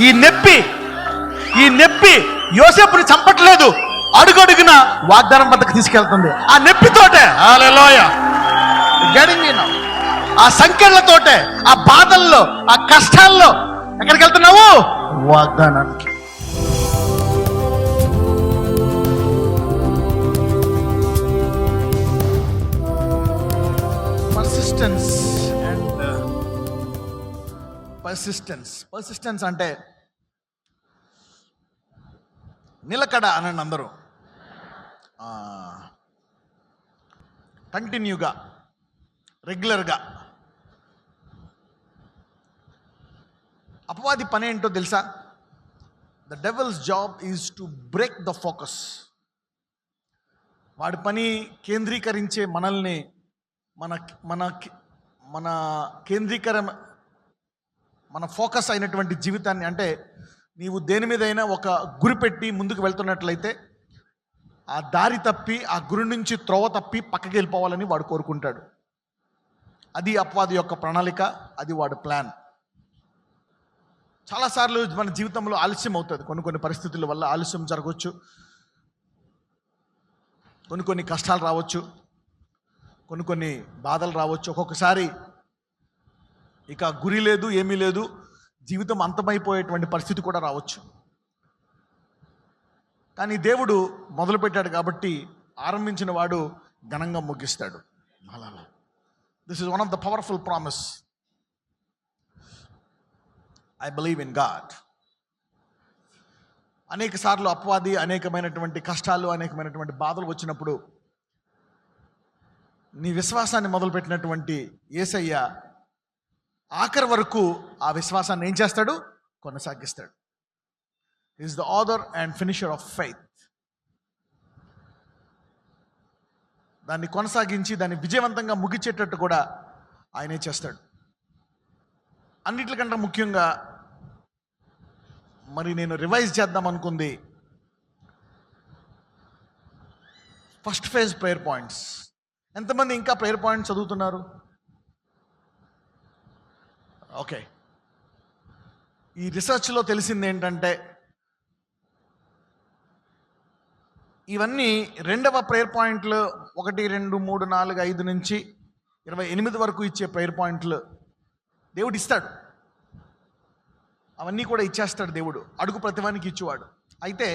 ఈ నొప్పి యోసేపుని చంపట్లేదు, అడుగడుగున వాగ్దానం వద్దకు తీసుకెళ్తుంది. ఆ నొప్పితోటే హల్లెలూయా గడింగ్ ఆ సంఖ్యలతోటే, ఆ బాధల్లో, ఆ కష్టాల్లో ఎక్కడికి వెళ్తున్నావు? వాగ్దానానికి. పర్సిస్టెన్స్ అంటే నిలకడ అనండి అందరూ. కంటిన్యూగా, రెగ్యులర్గా. అపవాది పని ఏంటో తెలుసా? The devil's job is to break the focus. వాడి పని కేంద్రీకరించే మనల్ని, మన మన ఫోకస్ అయినటువంటి జీవితాన్ని, అంటే నీవు దేని మీదైనా ఒక గురి పెట్టి ముందుకు వెళ్తున్నట్లయితే ఆ దారి తప్పి, ఆ గురి నుంచి త్రోవ తప్పి పక్కకి వెళ్ళిపోవాలని వాడు కోరుకుంటాడు. అది అపవాది యొక్క ప్రణాళిక, అది వాడు ప్లాన్. చాలాసార్లు మన జీవితంలో ఆలస్యం అవుతుంది. కొన్ని పరిస్థితుల వల్ల ఆలస్యం జరగవచ్చు, కొన్ని కష్టాలు రావచ్చు, కొన్ని బాధలు రావచ్చు. ఒక్కొక్కసారి ఇక గురి లేదు, ఏమీ లేదు, జీవితం అంతమైపోయేటువంటి పరిస్థితి కూడా రావచ్చు. కానీ దేవుడు మొదలుపెట్టాడు కాబట్టి ఆరంభించిన వాడు ఘనంగా ముగిస్తాడు. This is one of the powerful promise. I believe in God. అనేక సార్లు అపవాది అనేకమైనటువంటి కష్టాలు, అనేకమైనటువంటి బాధలు వచ్చినప్పుడు నీ విశ్వాసాన్ని మొదలుపెట్టినటువంటి యేసయ్య ఆఖరి వరకు ఆ విశ్వాసాన్ని ఏం చేస్తాడు? కొనసాగిస్తాడు. Is the author and finisher of faith. దాన్ని కొనసాగించి దాన్ని విజయవంతంగా ముగించేటట్టు కూడా ఆయనే చేస్తాడు. అన్నిటికంటే ముఖ్యంగా మరి నేను రివైజ్ చేద్దాం అనుకుంది ఫస్ట్ ఫేజ్ ప్రేయర్ పాయింట్స్. ఎంతమంది ఇంకా ప్రేయర్ పాయింట్స్ చదువుతున్నారు? ఓకే. ఈ రీసెర్చ్లో తెలిసింది ఏంటంటే ఇవన్నీ రెండవ ప్రేయర్ పాయింట్లు, 1, 2, 3, 4, 5 నుంచి 28 వరకు ఇచ్చే ప్రేయర్ పాయింట్లు దేవుడు ఇస్తాడు. అవన్నీ కూడా ఇచ్చేస్తాడు దేవుడు, అడుగు ప్రతివానికి ఇచ్చేవాడు. అయితే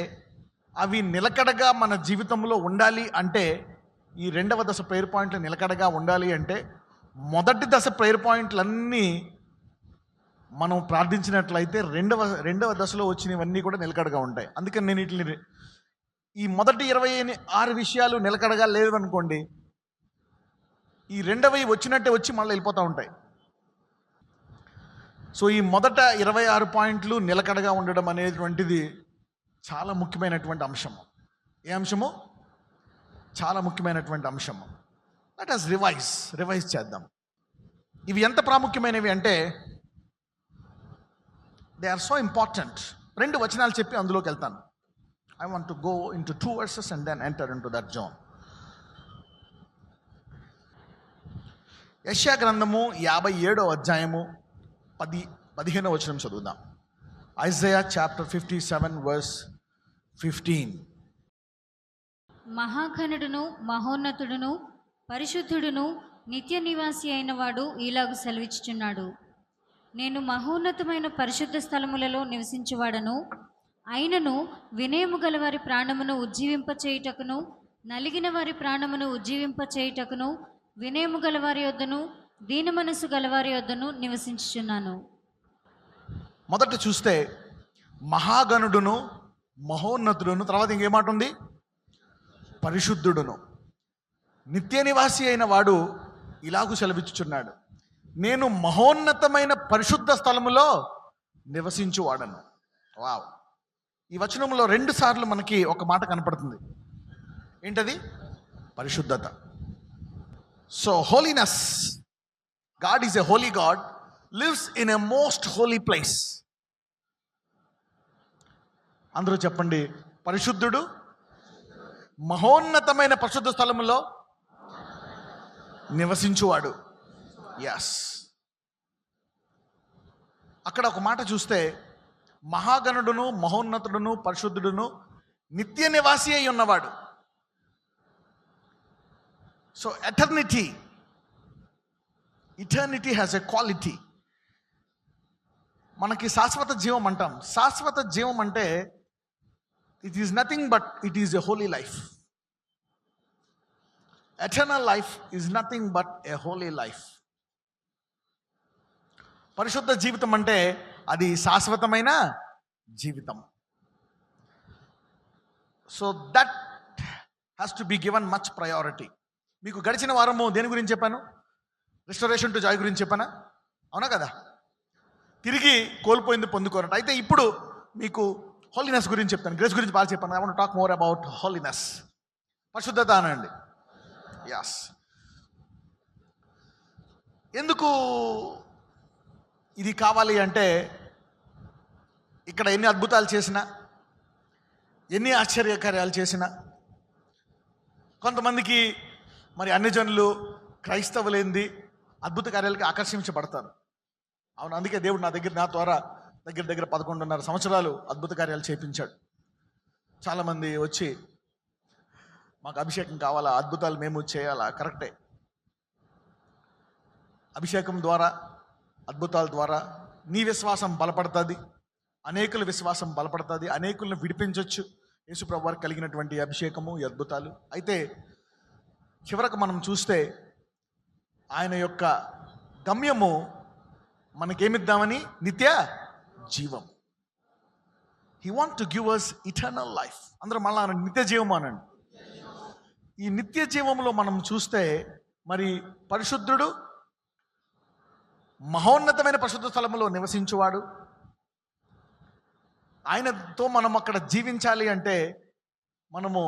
అవి నిలకడగా మన జీవితంలో ఉండాలి అంటే, ఈ రెండవ దశ ప్రేయర్ పాయింట్లు నిలకడగా ఉండాలి అంటే, మొదటి దశ ప్రేయర్ పాయింట్లన్నీ మనం ప్రార్థించినట్లయితే రెండవ దశలో వచ్చినవన్నీ కూడా నిలకడగా ఉంటాయి. అందుకని నేను వీటిని, ఈ మొదటి 26 విషయాలు నిలకడగా లేదు అనుకోండి, ఈ రెండవవి వచ్చినట్టే వచ్చి మళ్ళీ వెళ్ళిపోతూ ఉంటాయి. సో ఈ మొదట 26 పాయింట్లు నిలకడగా ఉండడం అనేటువంటిది చాలా ముఖ్యమైనటువంటి అంశము. ఏ అంశము? చాలా ముఖ్యమైనటువంటి అంశము. లెట్ us రివైజ్ చేద్దాం. ఇవి ఎంత ప్రాముఖ్యమైనవి అంటే, దే ఆర్ సో ఇంపార్టెంట్. 2 వచనాలు చెప్పి అందులోకి వెళ్తాను. I want to go into 2 verses and then enter into that zone. యెషయా గ్రంథము 57వ అధ్యాయము 15వ వచనం చదువుదాం. Isaiah chapter 57 verse 15. మహాఘనుడును, మహోన్నతుడును, పరిశుద్ధుడును, నిత్య నివాసి అయిన వాడు ఈలాగు సెలవిచ్చుచున్నాడు. నేను మహోన్నతమైన పరిశుద్ధ స్థలములలో నివసించువాడను, అయినను వినయము గల వారి ప్రాణమును ఉజ్జీవింపచేయుటకును, నలిగిన వారి ప్రాణమును ఉజ్జీవింపచేయుటకును, వినయము గల వారి యొద్దను, దీన మనసు గలవారి యొద్దను నివసించుచున్నాను. మొదట చూస్తే మహాగణుడును, మహోన్నతుడును, తర్వాత ఇంకేమాట ఉంది? పరిశుద్ధుడును, నిత్య నివాసి అయిన వాడు ఇలాగూ సెలవిచ్చుచున్నాడు, నేను మహోన్నతమైన పరిశుద్ధ స్థలములో నివసించువాడను. వావ్! ఈ వచనంలో 2 సార్లు మనకి ఒక మాట కనపడుతుంది. ఏంటది? పరిశుద్ధత. So holiness, God is a Holi God, lives in a most holy place. అందరూ చెప్పండి, పరిశుద్ధుడు మహోన్నతమైన పరిశుద్ధ స్థలములో నివసించువాడు. ఎస్. అక్కడ ఒక మాట చూస్తే మహాగణుడును, మహోన్నతుడును, పరిశుద్ధుడును, నిత్య నివాసి అయి ఉన్నవాడు. So eternity has a quality. మనకి శాశ్వత జీవం అంటాం. శాశ్వత జీవం అంటే it is nothing but it is a Holi life. Eternal life is nothing but a Holi life. పరిశుద్ధ జీవితం అంటే అది శాశ్వతమైన జీవితం. So that has to be given much priority. మీకు గడిచిన వారము దేని గురించి చెప్పాను? రిస్టరేషన్ టు జాయ్ గురించి చెప్పానా? అవునా కదా? తిరిగి కోల్పోయింది పొందుకోనట్టు. అయితే ఇప్పుడు మీకు హోలీనెస్ గురించి చెప్తాను. గ్రేస్ గురించి బాగా చెప్పాను. I want to talk more about holiness. పరిశుద్ధత అనండి. యాస్. ఎందుకు ఇది కావాలి అంటే, ఇక్కడ ఎన్ని అద్భుతాలు చేసినా, ఎన్ని ఆశ్చర్యకార్యాలు చేసినా, కొంతమందికి మరి అన్ని జనులు క్రైస్తవులేంది అద్భుత కార్యాలకి ఆకర్షించబడతారు. అవును, అందుకే దేవుడు నా ద్వారా దగ్గర 11.5 సంవత్సరాలు అద్భుత కార్యాలు చేయించాడు. చాలామంది వచ్చి మాకు అభిషేకం కావాలా, అద్భుతాలు మేము చేయాలా. కరెక్టే. అభిషేకం ద్వారా, అద్భుతాల ద్వారా నీ విశ్వాసం బలపడుతుంది, అనేకుల విశ్వాసం బలపడుతుంది, అనేకులను విడిపించవచ్చు. యేసుప్రభువు వారికి కలిగినటువంటి అభిషేకము, ఈ అద్భుతాలు. అయితే చివరకు మనం చూస్తే ఆయన యొక్క గమ్యము మనకేమిద్దామని? నిత్య జీవం. He want to give us eternal life. అందరూ మళ్ళా నిత్య జీవం అనండి. ఈ నిత్య జీవంలో మనం చూస్తే మరి పరిశుద్ధుడు, మహోన్నతమైన పరిశుద్ధ స్థలములో నివసించువాడు. ఆయనతో మనం అక్కడ జీవించాలి అంటే మనము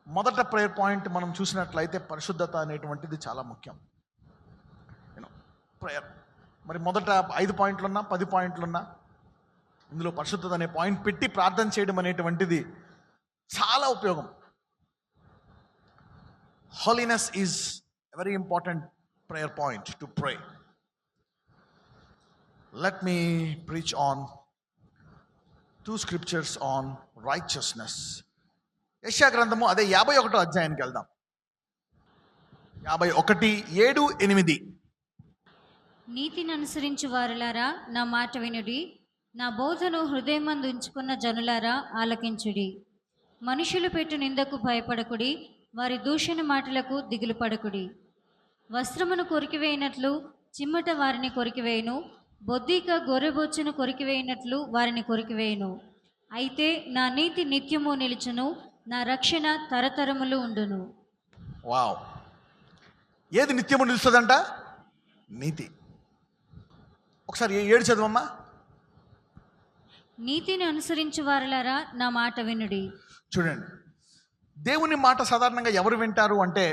మొదట ప్రేయర్ పాయింట్ మనం చూసినట్లయితే పరిశుద్ధత అనేటువంటిది చాలా ముఖ్యం. ప్రేయర్ మరి మొదట 5 పాయింట్లున్నా 10 పాయింట్లున్నా ఇందులో పరిశుద్ధత అనే పాయింట్ పెట్టి ప్రార్థన చేయడం అనేటువంటిది చాలా ఉపయోగం. Holiness is a very important prayer point to pray. Let me preach on 2 scriptures on righteousness. యెషయా గ్రంథము అదే 51వ అధ్యాయానికి వెళ్దాం. 51, 7, 8. నీతిని అనుసరించు వారులారా నా మాట వినుడి, నా బోధను హృదయమందు ఉంచుకున్న జనులారా ఆలకించుడి. మనుషులు పెట్టు నిందకు భయపడకుడి, వారి దూషణ మాటలకు దిగులు పడకుడి. వస్త్రమును కొరికివేయినట్లు చిమ్మట వారిని కొరికివేయును, బొద్దిక గొర్రెబొచ్చును కొరికివేయినట్లు వారిని కొరికివేయును. అయితే నా నీతి నిత్యము నిలుచును, నా రక్షణ తరతరములు ఉండును. వావ్! ఏది నిత్యము నిలుస్తుందంట? నీతి. ఒకసారి 7 చదవమ్మా. నీతిని అనుసరించు వారులారా నా మాట వినుడి. చూడండి, దేవుని మాట సాధారణంగా ఎవరు వింటారు అంటే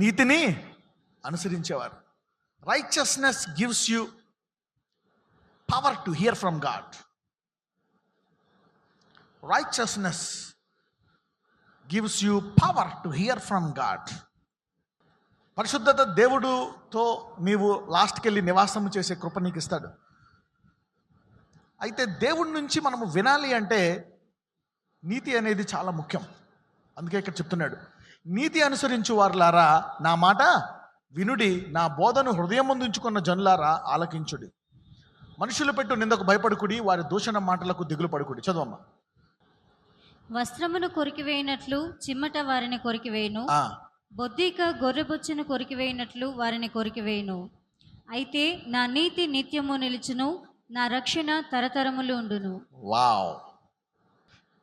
నీతిని అనుసరించేవారు. Righteousness gives you power to hear from God. Righteousness gives you power to hear from God. పరిశుద్ధత దేవుడితో నీవు లాస్ట్కి వెళ్ళి నివాసం చేసే కృప నీకు ఇస్తాడు. అయితే దేవుడి నుంచి మనము వినాలి అంటే నీతి అనేది చాలా ముఖ్యం. అందుకే ఇక్కడ చెప్తున్నాడు, నీతి అనుసరించు వారులారా నా మాట వినుడి, నా బోధను హృదయం ముందు ఉంచుకున్న జనులారా ఆలకించుడి. మనుషులు పెట్టు నిందకు భయపడుకుడి, వారి దూషణ మాటలకు దిగులు పడుకుడి. చదవమ్మా. వస్త్రమును కొరికివేయినట్లు చిమ్మట వారిని కొరికివేయును, బొద్దిక గొర్రెబొచ్చును కొరికివేయినట్లు వారిని కొరికివేయును. అయితే నా నీతి నిత్యము నిలుచును, నా రక్షణ తరతరములు ఉండును. వావ్!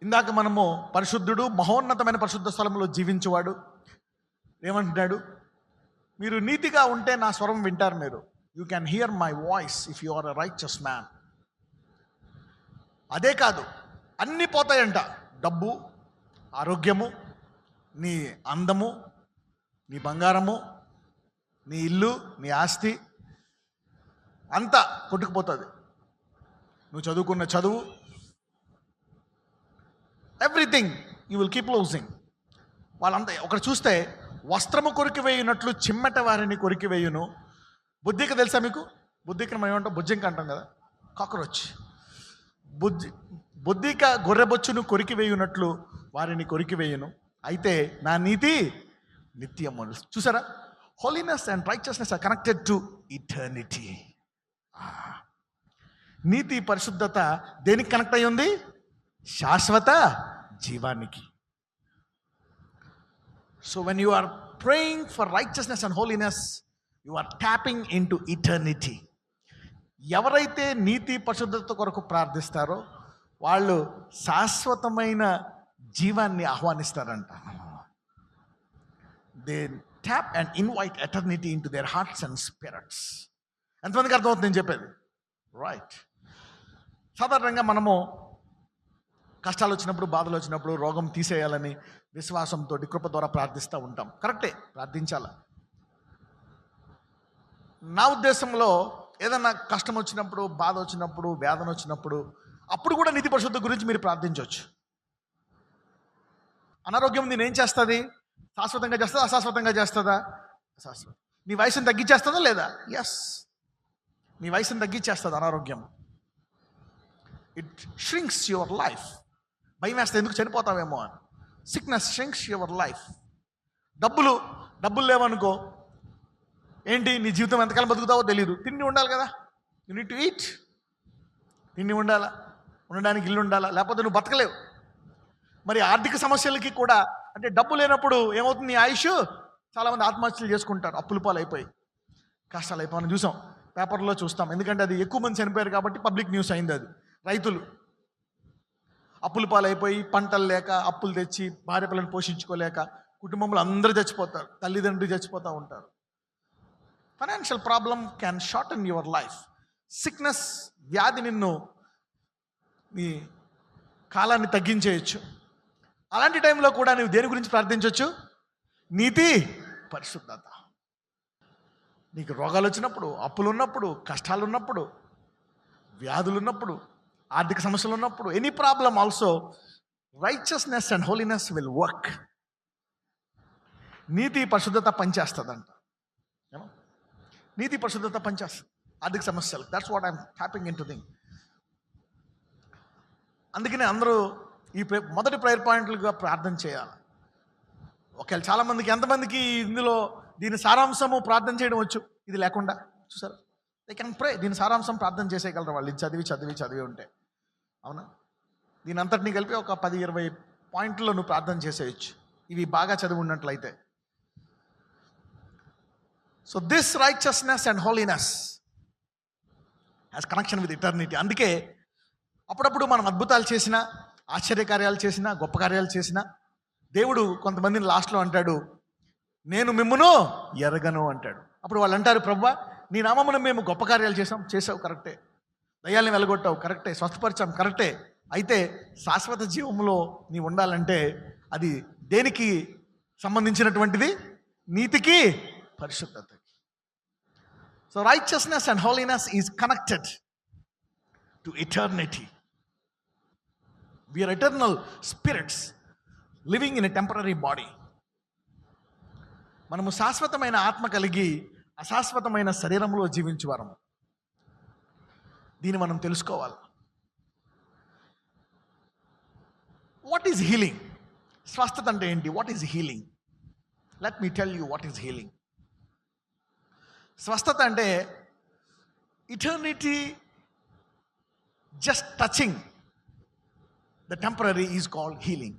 ఇందాక మనము పరిశుద్ధుడు, మహోన్నతమైన పరిశుద్ధ స్థలంలో జీవించేవాడు ఏమంటున్నాడు? మీరు నీతిగా ఉంటే నా స్వరం వింటారు. మీరు you can hear my voice if you are a righteous man. అదే కాదు, అన్నీ పోతాయంట. డబ్బు, ఆరోగ్యము, నీ అందము, నీ బంగారము, నీ ఇల్లు, నీ ఆస్తి అంతా కొట్టుకుపోతుంది. నువ్వు చదువుకున్న చదువు, everything you will keep losing. వాళ్ళంతా ఒకటి చూస్తే వస్త్రము కొరికివేయునట్లు చిమ్మట వారిని కొరికివేయును. బుద్ధిక తెలుసా మీకు? బుద్ధికి మనం ఏమంటాం? బుజ్జింక అంటాం కదా. కాక్రోచ్. బొద్దిక గొర్రెబొచ్చును కొరికి వేయునట్లు వారిని కొరికి వేయును, అయితే నా నీతి నిత్యము. చూసారా, holiness and righteousness are connected to eternity. నీతి పరిశుద్ధత దేనికి కనెక్ట్ అయి ఉంది? శాశ్వత జీవానికి. So when you are praying for righteousness and holiness, you are tapping into eternity. ఎవరైతే నీతి పరిశుద్ధత కొరకు ప్రార్థిస్తారో వాళ్ళు శాశ్వతమైన జీవాన్ని ఆహ్వానిస్తారంట. They tap and invite eternity into their hearts and spirits. ఎంతమందికి అర్థమవుతుంది నేను చెప్పేది? రైట్. సాధారణంగా మనము కష్టాలు వచ్చినప్పుడు, బాధలు వచ్చినప్పుడు, రోగం తీసేయాలని విశ్వాసంతో కృప ద్వారా ప్రార్థిస్తూ ఉంటాం. కరెక్టే, ప్రార్థించాల. నా ఉద్దేశంలో ఏదన్నా కష్టం వచ్చినప్పుడు, బాధ వచ్చినప్పుడు, వేదన వచ్చినప్పుడు, అప్పుడు కూడా నీతి పరిశుద్ధ గురించి మీరు ప్రార్థించవచ్చు. అనారోగ్యం నేను ఏం చేస్తుంది? శాశ్వతంగా చేస్తుందా, అశాశ్వతంగా చేస్తుందా? అశాశ్వతం. నీ వయసును తగ్గించేస్తుందా లేదా? ఎస్, నీ వయసును తగ్గించేస్తుంది అనారోగ్యం. It shrinks your life. భయం వేస్తే ఎందుకు చనిపోతావేమో అని. Sickness shrinks your life. డబ్బులు లేవనుకో, ఏంటి నీ జీవితం ఎంతకాలం బతుకుతావో తెలియదు. తిండి ఉండాలి కదా, యూ నీడ్ టు ఈట్. తిండి ఉండాలా, ఉండడానికి ఇల్లు ఉండాలా, లేకపోతే నువ్వు బతకలేవు. మరి ఆర్థిక సమస్యలకి కూడా, అంటే డబ్బు లేనప్పుడు ఏమవుతుంది? నీ ఆయుష్. చాలామంది ఆత్మహత్యలు చేసుకుంటారు అప్పుల పాలు అయిపోయి, కష్టాలు అయిపోయి చూసాం, పేపర్లో చూస్తాం. ఎందుకంటే అది ఎక్కువ మంది చనిపోయారు కాబట్టి పబ్లిక్ న్యూస్ అయింది. అది రైతులు అప్పుల పాలు అయిపోయి, పంటలు లేక, అప్పులు తెచ్చి భార్య పిల్లలను పోషించుకోలేక కుటుంబంలో అందరూ చచ్చిపోతారు, తల్లిదండ్రులు చచ్చిపోతూ ఉంటారు. Financial problem can shorten your life. Sickness, వ్యాధి నిన్ను, నీ కాలాన్ని తగ్గించేయచ్చు. అలాంటి టైంలో కూడా నువ్వు దేని గురించి ప్రార్థించవచ్చు? నీతి పరిశుద్ధత. నీకు రోగాలు వచ్చినప్పుడు, అప్పులు ఉన్నప్పుడు, కష్టాలు ఉన్నప్పుడు, వ్యాధులు ఉన్నప్పుడు, ఆర్థిక సమస్యలు ఉన్నప్పుడు, any problem also righteousness and holiness will work. నీతి పరిశుద్ధత పనిచేస్తుందంట. నీతి పరిశుద్ధత పనిచేస్తుంది ఆర్థిక సమస్యలు. That's what I'm tapping in to thing. అందుకనే అందరూ ఈ మొదటి ప్రేయర్ పాయింట్లుగా ప్రార్థన చేయాలి. ఒకవేళ చాలామందికి, ఎంతమందికి ఇందులో దీని సారాంశము ప్రార్థన చేయడం వచ్చు? ఇది లేకుండా చూసారు, దే కెన్ ప్రే. దీని సారాంశం ప్రార్థన చేసేయగలరు వాళ్ళు, ఇది చదివి ఉంటే. అవునా? దీని అంతటిని కలిపి ఒక 10-20 పాయింట్లో నువ్వు ప్రార్థన చేసేయచ్చు, ఇవి బాగా చదివి ఉన్నట్లయితే. So this righteousness and holiness has connection with eternity. అందుకే అప్పుడప్పుడు మనం అద్భుతాలు చేసినా, ఆశ్చర్యకార్యాలు చేసినా, గొప్ప కార్యాలు చేసినా, దేవుడు కొంతమందిని లాస్ట్లో అంటాడు, నేను మిమ్మును ఎరగను అంటాడు. అప్పుడు వాళ్ళు అంటారు, ప్రభువా నీ నామమున మేము గొప్ప కార్యాలు చేసావు కరెక్టే, దయ్యాల్ని వెలగొట్టావు కరెక్టే, స్వస్థపరిచాం కరెక్టే, అయితే శాశ్వత జీవంలో నీ ఉండాలంటే అది దేనికి సంబంధించినటువంటిది? నీతికి, పరిశుద్ధతకి. So righteousness and holiness is connected to eternity. We are eternal spirits living in a temporary body. మనము శాశ్వతమైన ఆత్మ కలిగి అశాశ్వతమైన శరీరంలో జీవించేవారము. దీన్ని మనం తెలుసుకోవాలి. What is healing? స్వస్థత అంటే ఏంటి? What is healing? Let me tell you what is healing. స్వస్థత అంటే eternity just touching the temporary is called healing.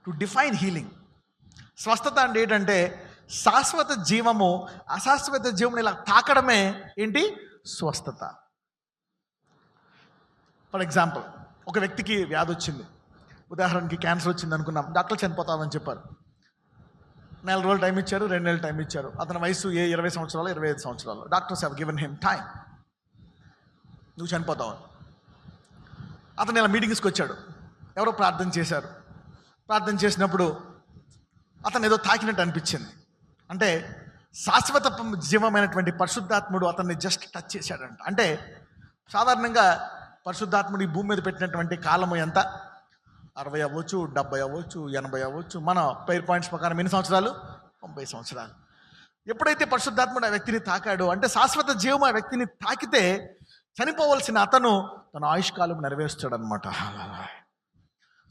To define healing, స్వస్థత అంటే ఏంటంటే శాశ్వత జీవము అశాశ్వత జీవముని ఇలా తాకడమే ఏంటి? స్వస్థత. ఫర్ ఎగ్జాంపుల్, ఒక వ్యక్తికి వ్యాధి వచ్చింది, ఉదాహరణకి క్యాన్సర్ వచ్చింది అనుకున్నాం. డాక్టర్ చనిపోతామని చెప్పారు. 4 రోజులు టైం ఇచ్చారు, 2 నెలలు టైం ఇచ్చారు. అతని వయసు 20 సంవత్సరాలు, 25 సంవత్సరాలు. Doctors have given him time, నువ్వు చనిపోతావు. అతను ఇలా మీటింగ్స్కి వచ్చాడు, ఎవరో ప్రార్థన చేశారు. ప్రార్థన చేసినప్పుడు అతను ఏదో తాకినట్టు అనిపించింది. అంటే శాశ్వత జీవమైనటువంటి పరిశుద్ధాత్ముడు అతన్ని జస్ట్ టచ్ చేశాడంట. అంటే సాధారణంగా పరిశుద్ధాత్ముడు ఈ భూమి మీద పెట్టినటువంటి కాలము ఎంత? 60 అవ్వచ్చు, 70 అవ్వచ్చు, 80 అవ్వచ్చు. మన ప్రేయర్ పాయింట్స్ ప్రకారం ఎన్ని సంవత్సరాలు? 90 సంవత్సరాలు. ఎప్పుడైతే పరిశుద్ధాత్ముడు ఆ వ్యక్తిని తాకాడో, అంటే శాశ్వత జీవం ఆ వ్యక్తిని తాకితే చనిపోవలసిన అతను తన ఆయుష్కాలం నెరవేర్చాడు అనమాట.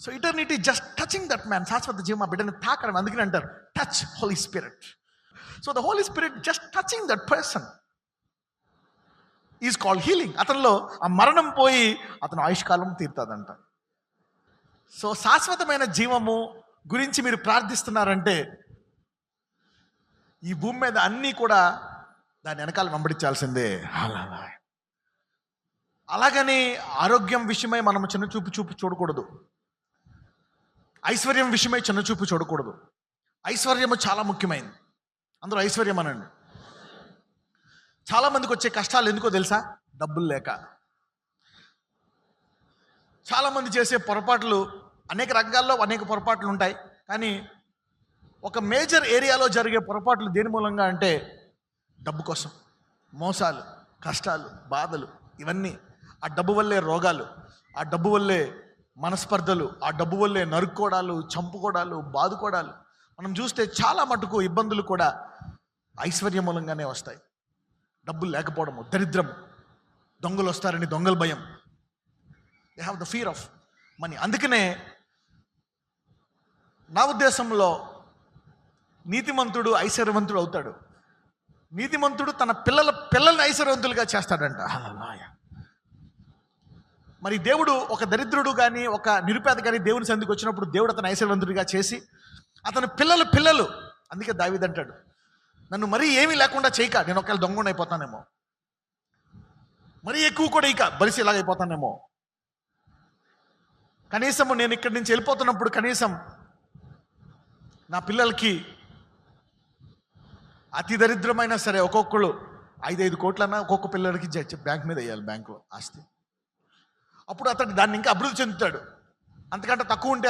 So eternity just touching that man. శాశ్వత జీవం ఆ బిడ్డని తాకడం. అందుకని అంటారు touch Holy Spirit. So the Holy Spirit just touching that person is called healing. అతనిలో ఆ మరణం పోయి అతను ఆయుష్కాలం తీరుతుందంట. సో శాశ్వతమైన జీవము గురించి మీరు ప్రార్థిస్తున్నారంటే ఈ భూమి మీద అన్నీ కూడా దాని వెనకాల వెంబడించాల్సిందే. అలాగని ఆరోగ్యం విషయమై మనం చిన్న చూపు చూడకూడదు. ఐశ్వర్యం విషయమై చిన్న చూపు చూడకూడదు. ఐశ్వర్యము చాలా ముఖ్యమైనది. అందరూ ఐశ్వర్యం అనండి. చాలామందికి వచ్చే కష్టాలు ఎందుకో తెలుసా? డబ్బులు లేక. చాలామంది చేసే పొరపాట్లు, అనేక రంగాల్లో అనేక పొరపాట్లు ఉంటాయి. కానీ ఒక మేజర్ ఏరియాలో జరిగే పొరపాట్లు దేని మూలంగా అంటే డబ్బు కోసం. మోసాలు, కష్టాలు, బాధలు, ఇవన్నీ ఆ డబ్బు వల్లే రోగాలు, ఆ డబ్బు వల్లే మనస్పర్ధలు, ఆ డబ్బు వల్లే నరుక్కోవడాలు, చంపుకోవడాలు, బాదుకోవడాలు. మనం చూస్తే చాలా మటుకు ఇబ్బందులు కూడా ఐశ్వర్యం మూలంగానే వస్తాయి. డబ్బులు లేకపోవడము, దరిద్రము, దొంగలు వస్తారని దొంగల భయం. They have the fear of money. అందుకనే నా ఉద్దేశంలో నీతిమంతుడు ఐశ్వర్యవంతుడు అవుతాడు. నీతిమంతుడు తన పిల్లల్ని ఐశ్వర్యవంతులుగా చేస్తాడంట. మరి దేవుడు ఒక దరిద్రుడు కానీ ఒక నిరుపేద కానీ దేవుని సంధికి వచ్చినప్పుడు దేవుడు అతను ఐశ్వర్యవంతుడిగా చేసి అతని పిల్లలు అందుకే దావీదు అంటాడు, నన్ను మరీ ఏమీ లేకుండా చేయక, నేను ఒకవేళ దొంగ అయిపోతానేమో, మరీ ఎక్కువ కూడా ఇక బలిసి ఇలాగైపోతానేమో, కనీసము నేను ఇక్కడి నుంచి వెళ్ళిపోతున్నప్పుడు కనీసం నా పిల్లలకి అతి దరిద్రమైనా సరే ఒక్కొక్కరు 5 కోట్లన్నా ఒక్కొక్క పిల్లలకి బ్యాంక్ మీద వేయాలి, బ్యాంకులో ఆస్తి. అప్పుడు అతను దాన్ని ఇంకా అభివృద్ధి చెందుతాడు. అంతకంటే తక్కువ ఉంటే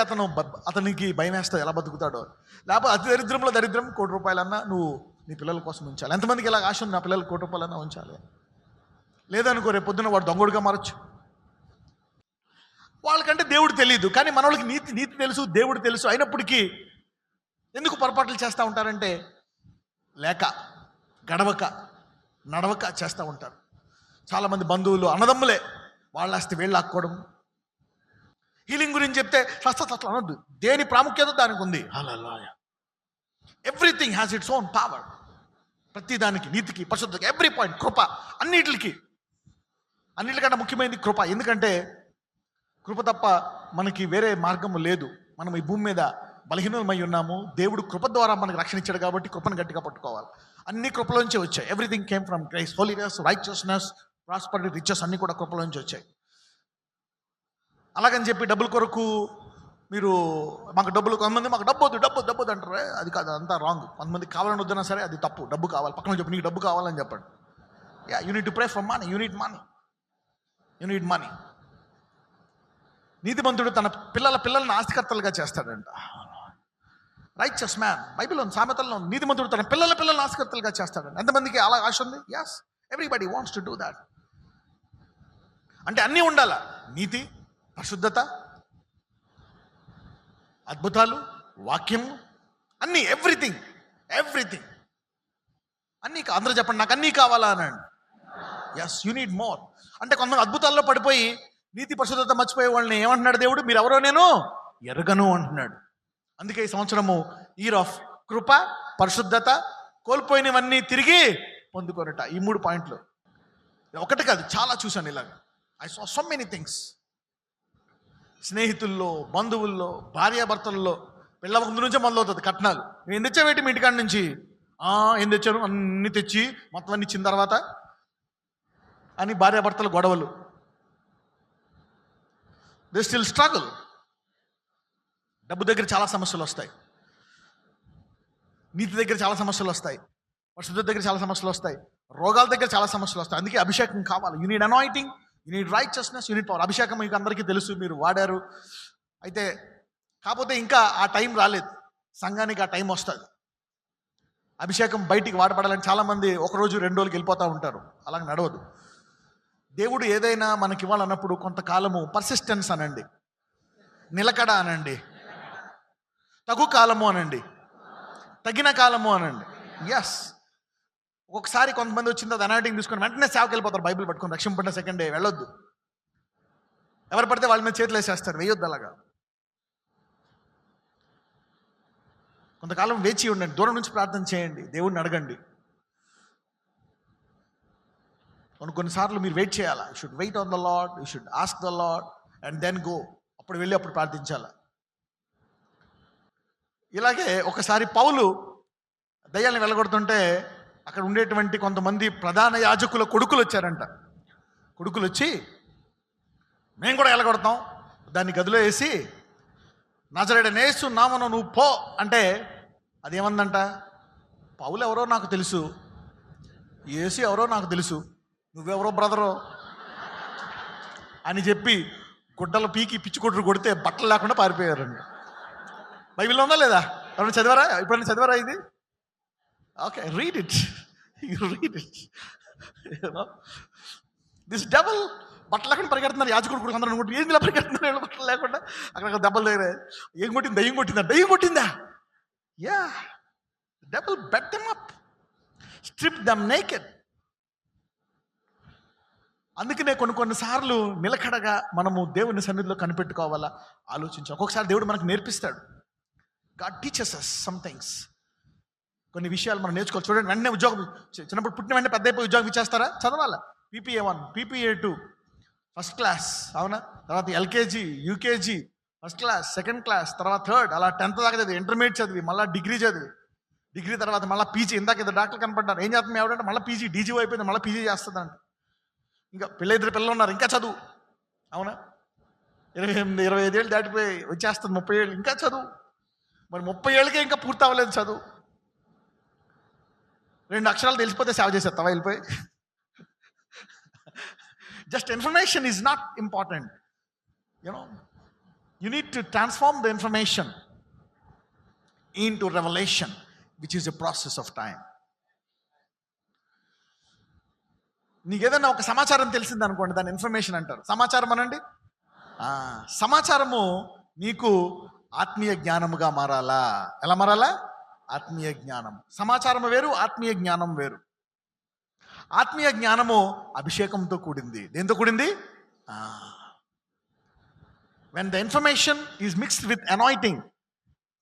అతనికి భయం వేస్తుంది, ఎలా బతుకుతాడో. లేకపోతే అతి దరిద్రంలో దరిద్రం, 1 కోటి రూపాయలన్నా నువ్వు నీ పిల్లల కోసం ఉంచాలి. ఎంతమందికి ఇలా ఆశ ఉంది? నా పిల్లలు 1 కోటి రూపాయలన్నా ఉంచాలి. లేదనుకో రేపు పొద్దున్న వాడు దొంగడుగా మారచ్చు. వాళ్ళకంటే దేవుడు తెలియదు, కానీ మన వాళ్ళకి నీతి తెలుసు, దేవుడు తెలుసు. అయినప్పటికీ ఎందుకు పొరపాట్లు చేస్తూ ఉంటారంటే లేక, గడవక, నడవక చేస్తూ ఉంటారు. చాలామంది బంధువులు, అన్నదమ్ములే వాళ్ళ ఆస్తి వీళ్ళు లాక్కోవడం. హీలింగ్ గురించి చెప్తే అట్లా అనొద్దు. దేని ప్రాముఖ్యత దానికి ఉంది. Everything has its own power. ప్రతి దానికి, నీతికి, పరిశుద్ధకి, ఎవ్రీ పాయింట్, కృప, అన్నిటికంటే ముఖ్యమైనది కృప. ఎందుకంటే కృప తప్ప మనకి వేరే మార్గము లేదు. మనం ఈ భూమి మీద బలహీనమై ఉన్నాము. దేవుడు కృప ద్వారా మనకు రక్షణ ఇచ్చాడు కాబట్టి కృపను గట్టిగా పట్టుకోవాలి. అన్ని కృపలోంచి వచ్చాయి. Everything came from grace, holiness, righteousness, prosperity, riches అన్నీ కూడా కృపలోంచి వచ్చాయి. అలాగని చెప్పి డబ్బుల కొరకు మీరు మాకు డబ్బు వద్దు అంటారు. అది కాదు, అంతా రాంగ్. కొంతమంది కావాలని వద్దన్నా సరే అది తప్పు. డబ్బు కావాలి, పక్కన చెప్పి నీకు డబ్బు కావాలని చెప్పండి. You need to pray for money. You need money. నీతిమంతుడు తన పిల్లల్ని ఆస్తికర్తలుగా చేస్తాడంట. రైచియస్ మ్యాన్, బైబిల్లో సామెతల్లో నీతిమంతుడు తన పిల్లల్ని ఆస్తికర్తలుగా చేస్తాడంట. ఎంతమందికి అలా ఆశ ఉంది? Yes, everybody wants to do that. అంటే అన్నీ ఉండాలా, నీతి, పరిశుద్ధత, అద్భుతాలు, వాక్యం, అన్నీ, ఎవ్రీథింగ్ అన్నీ. అందరూ చెప్పండి, నాకు అన్నీ కావాలా అనండి. Yes, you need more. అంటే కొంతమంది అద్భుతాల్లో పడిపోయి నీతి పరిశుద్ధత మర్చిపోయే వాళ్ళని ఏమంటున్నాడు దేవుడు? మీరు ఎవరో నేను ఎరగను అంటున్నాడు. అందుకే ఈ సంవత్సరము ఇయర్ ఆఫ్ కృప, పరిశుద్ధత, కోల్పోయినవన్నీ తిరిగి పొందుకొనట. ఈ 3 పాయింట్లు ఒకటి కాదు, చాలా చూశాను ఇలాగ. I saw so many things. స్నేహితుల్లో, బంధువుల్లో, భార్యాభర్తల్లో పిల్లల ముందు నుంచే మొదలవుతుంది కట్నాలు. నేను ఏం తెచ్చావేంటి మీ ఇంటికాడ నుంచి? ఏం తెచ్చాను? అన్ని తెచ్చి మొత్తం అన్ని ఇచ్చిన తర్వాత అని భార్యాభర్తల గొడవలు. They still struggle. డబ్బు దగ్గర చాలా సమస్యలు వస్తాయి, నీతి దగ్గర చాలా సమస్యలు వస్తాయి, పరిశుద్ధత దగ్గర చాలా సమస్యలు వస్తాయి, రోగాల దగ్గర చాలా సమస్యలు వస్తాయి. అందుకే అభిషేకం కావాలి. You need anointing, you need righteousness, you need power. అభిషేకం మీకు అందరికీ తెలుసు, మీరు వాడారు. అయితే కాకపోతే ఇంకా ఆ టైం రాలేదు. సంఘానికి ఆ టైం వస్తుంది. అభిషేకం బయటికి వాడబడాలని చాలామంది 1 రోజు 2 రోజులకి వెళ్ళిపోతూ ఉంటారు. అలాగ నడవదు. దేవుడు ఏదైనా మనకి ఇవ్వాలన్నప్పుడు కొంతకాలము పర్సిస్టెన్స్ అనండి, నిలకడ అనండి, తగు కాలము అనండి, తగిన కాలము అనండి. ఎస్, ఒకసారి కొంతమంది వచ్చిన తర్వాత అనాయింటింగ్ తీసుకొని వెంటనే సేవకి వెళ్ళిపోతారు, బైబిల్ పట్టుకొని రక్షింపడిన సెకండ్ డే వెళ్ళొద్దు. ఎవరు పడితే వాళ్ళ మీద చేతులు వేసేస్తారు, వేయొద్దు అలాగా. కొంతకాలం వేచి ఉండండి, దూరం నుంచి ప్రార్థన చేయండి, దేవుడిని అడగండి. కొన్నిసార్లు మీరు వెయిట్ చేయాలా. You should wait on the Lord, you should ask the Lord and then go. అప్పుడు వెళ్ళి అప్పుడు ప్రార్థించాలా. ఇలాగే ఒకసారి పౌలు దయ్యాలను వెళ్ళగొడుతుంటే అక్కడ ఉండేటువంటి కొంతమంది ప్రధాన యాజకుల కొడుకులు వచ్చారంట. కొడుకులు వచ్చి మేము కూడా వెళ్ళగొడతాం, దాన్ని గదిలో వేసి నజరేయుడైన యేసు నామమున నువ్వు పో అంటే అదేమందంట, పౌలు ఎవరో నాకు తెలుసు, యేసు ఎవరో నాకు తెలుసు, నువ్వెవరో బ్రదరో అని చెప్పి గుడ్డలు పీకి పిచ్చుకొడ్రు కొడితే బట్టలు లేకుండా పారిపోయారండి. బైబిల్లో ఉందా లేదా? ఎవరైనా చదివారా? ఎప్పుడైనా చదివారా ఇది? Okay, read it, read it. This double బట్టలు లేకుండా పరిగెడుతున్నారు యాజకుడు కూడా, అందరూ కొట్టి ఏంది ఇలా పరిగెడుతున్నారు బట్టలు లేకుండా. అక్కడ దెబ్బలు దగ్గర ఏం కొట్టింది, దయ్యం కొట్టిందా? దయ్యం కొట్టిందా? Yeah, double beat them up, strip them naked. అందుకనే కొన్నిసార్లు నిలకడగా మనము దేవుని సన్నిధిలో కనిపెట్టుకోవాలా, ఆలోచించాలి. ఒక్కొక్కసారి దేవుడు మనకు నేర్పిస్తాడు. God teaches us some things. కొన్ని విషయాలు మనం నేర్చుకోవాలి. చూడండి, వెంటనే ఉద్యోగం చిన్నప్పుడు పుట్టిన వెంటనే పెద్ద అయిపోయి ఉద్యోగం ఇచ్చేస్తారా? చదవాలా. PPA1, PPA2 ఫస్ట్ క్లాస్, అవునా? తర్వాత LKG, UKG first class, second class, తర్వాత థర్డ్, అలా 10th దాకా చదివి, ఇంటర్మీడియట్ చదివి, మళ్ళీ డిగ్రీ చదివి, డిగ్రీ తర్వాత మళ్ళీ PG. ఇందాక ఇద్దరు డాక్టర్ కనపడ్డారు, ఏం చేస్తుంది ఎవడంటే మళ్ళీ PG, DGO అయిపోయింది, మళ్ళీ PG చేస్తుందంట. ఇంకా ఇద్దరు పిల్లలు ఉన్నారు, ఇంకా చదువు, అవునా? 28, 25 ఏళ్ళు దాటిపోయి వచ్చేస్తుంది, 30 ఏళ్ళు ఇంకా చదువు. మరి 30 ఏళ్ళకే ఇంకా పూర్తి అవ్వలేదు చదువు. 2 అక్షరాలు తెలిసిపోతే సేవ చేసేస్తావా వెళ్ళిపోయి? Just information is not important, you need to transform the information into revelation, which is a process of time. నీకు ఏదైనా ఒక సమాచారం తెలిసింది అనుకోండి, దాన్ని ఇన్ఫర్మేషన్ అంటారు. సమాచారం అనండి. సమాచారము నీకు ఆత్మీయ జ్ఞానముగా మారాలా. ఎలా మారాలా? ఆత్మీయ జ్ఞానం. సమాచారం వేరు, ఆత్మీయ జ్ఞానం వేరు. ఆత్మీయ జ్ఞానము అభిషేకంతో కూడింది. దేంతో కూడింది? When the information is mixed with anointing,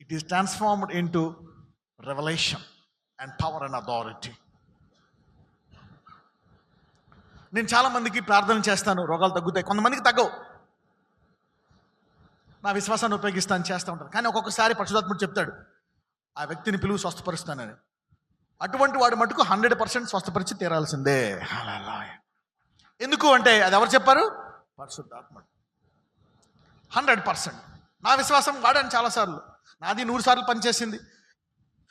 it is transformed into revelation and power and authority. నేను చాలా మందికి ప్రార్థన చేస్తాను, రోగాలు తగ్గుతాయి, కొంతమందికి తగ్గవు. నా విశ్వాసాన్ని ఉపయోగిస్తాను, చేస్తూ ఉంటాను. కానీ ఒక్కొక్కసారి పరిశుద్ధాత్ముడు చెప్తాడు, ఆ వ్యక్తిని పిలువు స్వస్థపరుస్తానని. అటువంటి వాడు మటుకు 100% స్వస్థపరిచి తీరాల్సిందే. ఎందుకు అంటే అది ఎవరు చెప్పారు? పరిశుద్ధాత్ముడు. 100%. నా విశ్వాసం వాడాను చాలాసార్లు. నాది 100 సార్లు పనిచేసింది,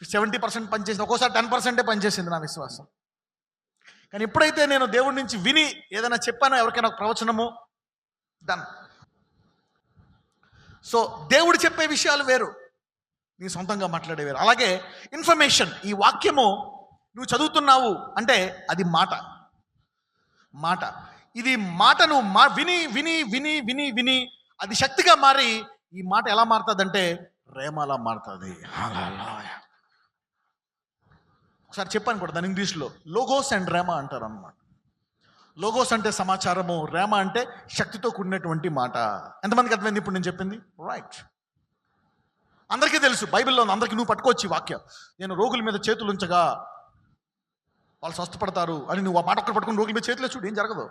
70% పనిచేసింది, ఒక్కోసారి 10% పనిచేసింది నా విశ్వాసం. కానీ ఎప్పుడైతే నేను దేవుడి నుంచి విని ఏదైనా చెప్పానో, ఎవరికైనా ఒక ప్రవచనము, డన్. సో దేవుడు చెప్పే విషయాలు వేరు, నీ సొంతంగా మాట్లాడే వేరు. అలాగే ఇన్ఫర్మేషన్, ఈ వాక్యము నువ్వు చదువుతున్నావు అంటే అది మాట. ఇది మాటను విని విని విని విని విని అది శక్తిగా మారి, ఈ మాట ఎలా మారుతుందంటే రేమాలా మారుతుంది. ఒకసారి చెప్పాను కూడా దాని ఇంగ్లీష్లో, లోగోస్ అండ్ రేమా అంటారు అన్నమాట. లోగోస్ అంటే సమాచారము, రేమా అంటే శక్తితో కూడినటువంటి మాట. ఎంతమందికి అర్థమైంది ఇప్పుడు నేను చెప్పింది? రైట్. అందరికీ తెలుసు, బైబిల్లో ఉంది, అందరికీ నువ్వు పట్టుకోవచ్చు ఈ వాక్యం. నేను రోగుల మీద చేతులు ఉంచగా వాళ్ళు స్వస్థపడతారు అని నువ్వు ఆ మాట ఒక్కటి పట్టుకుని రోగుల మీద చేతులు చూడు, ఏం జరగదు.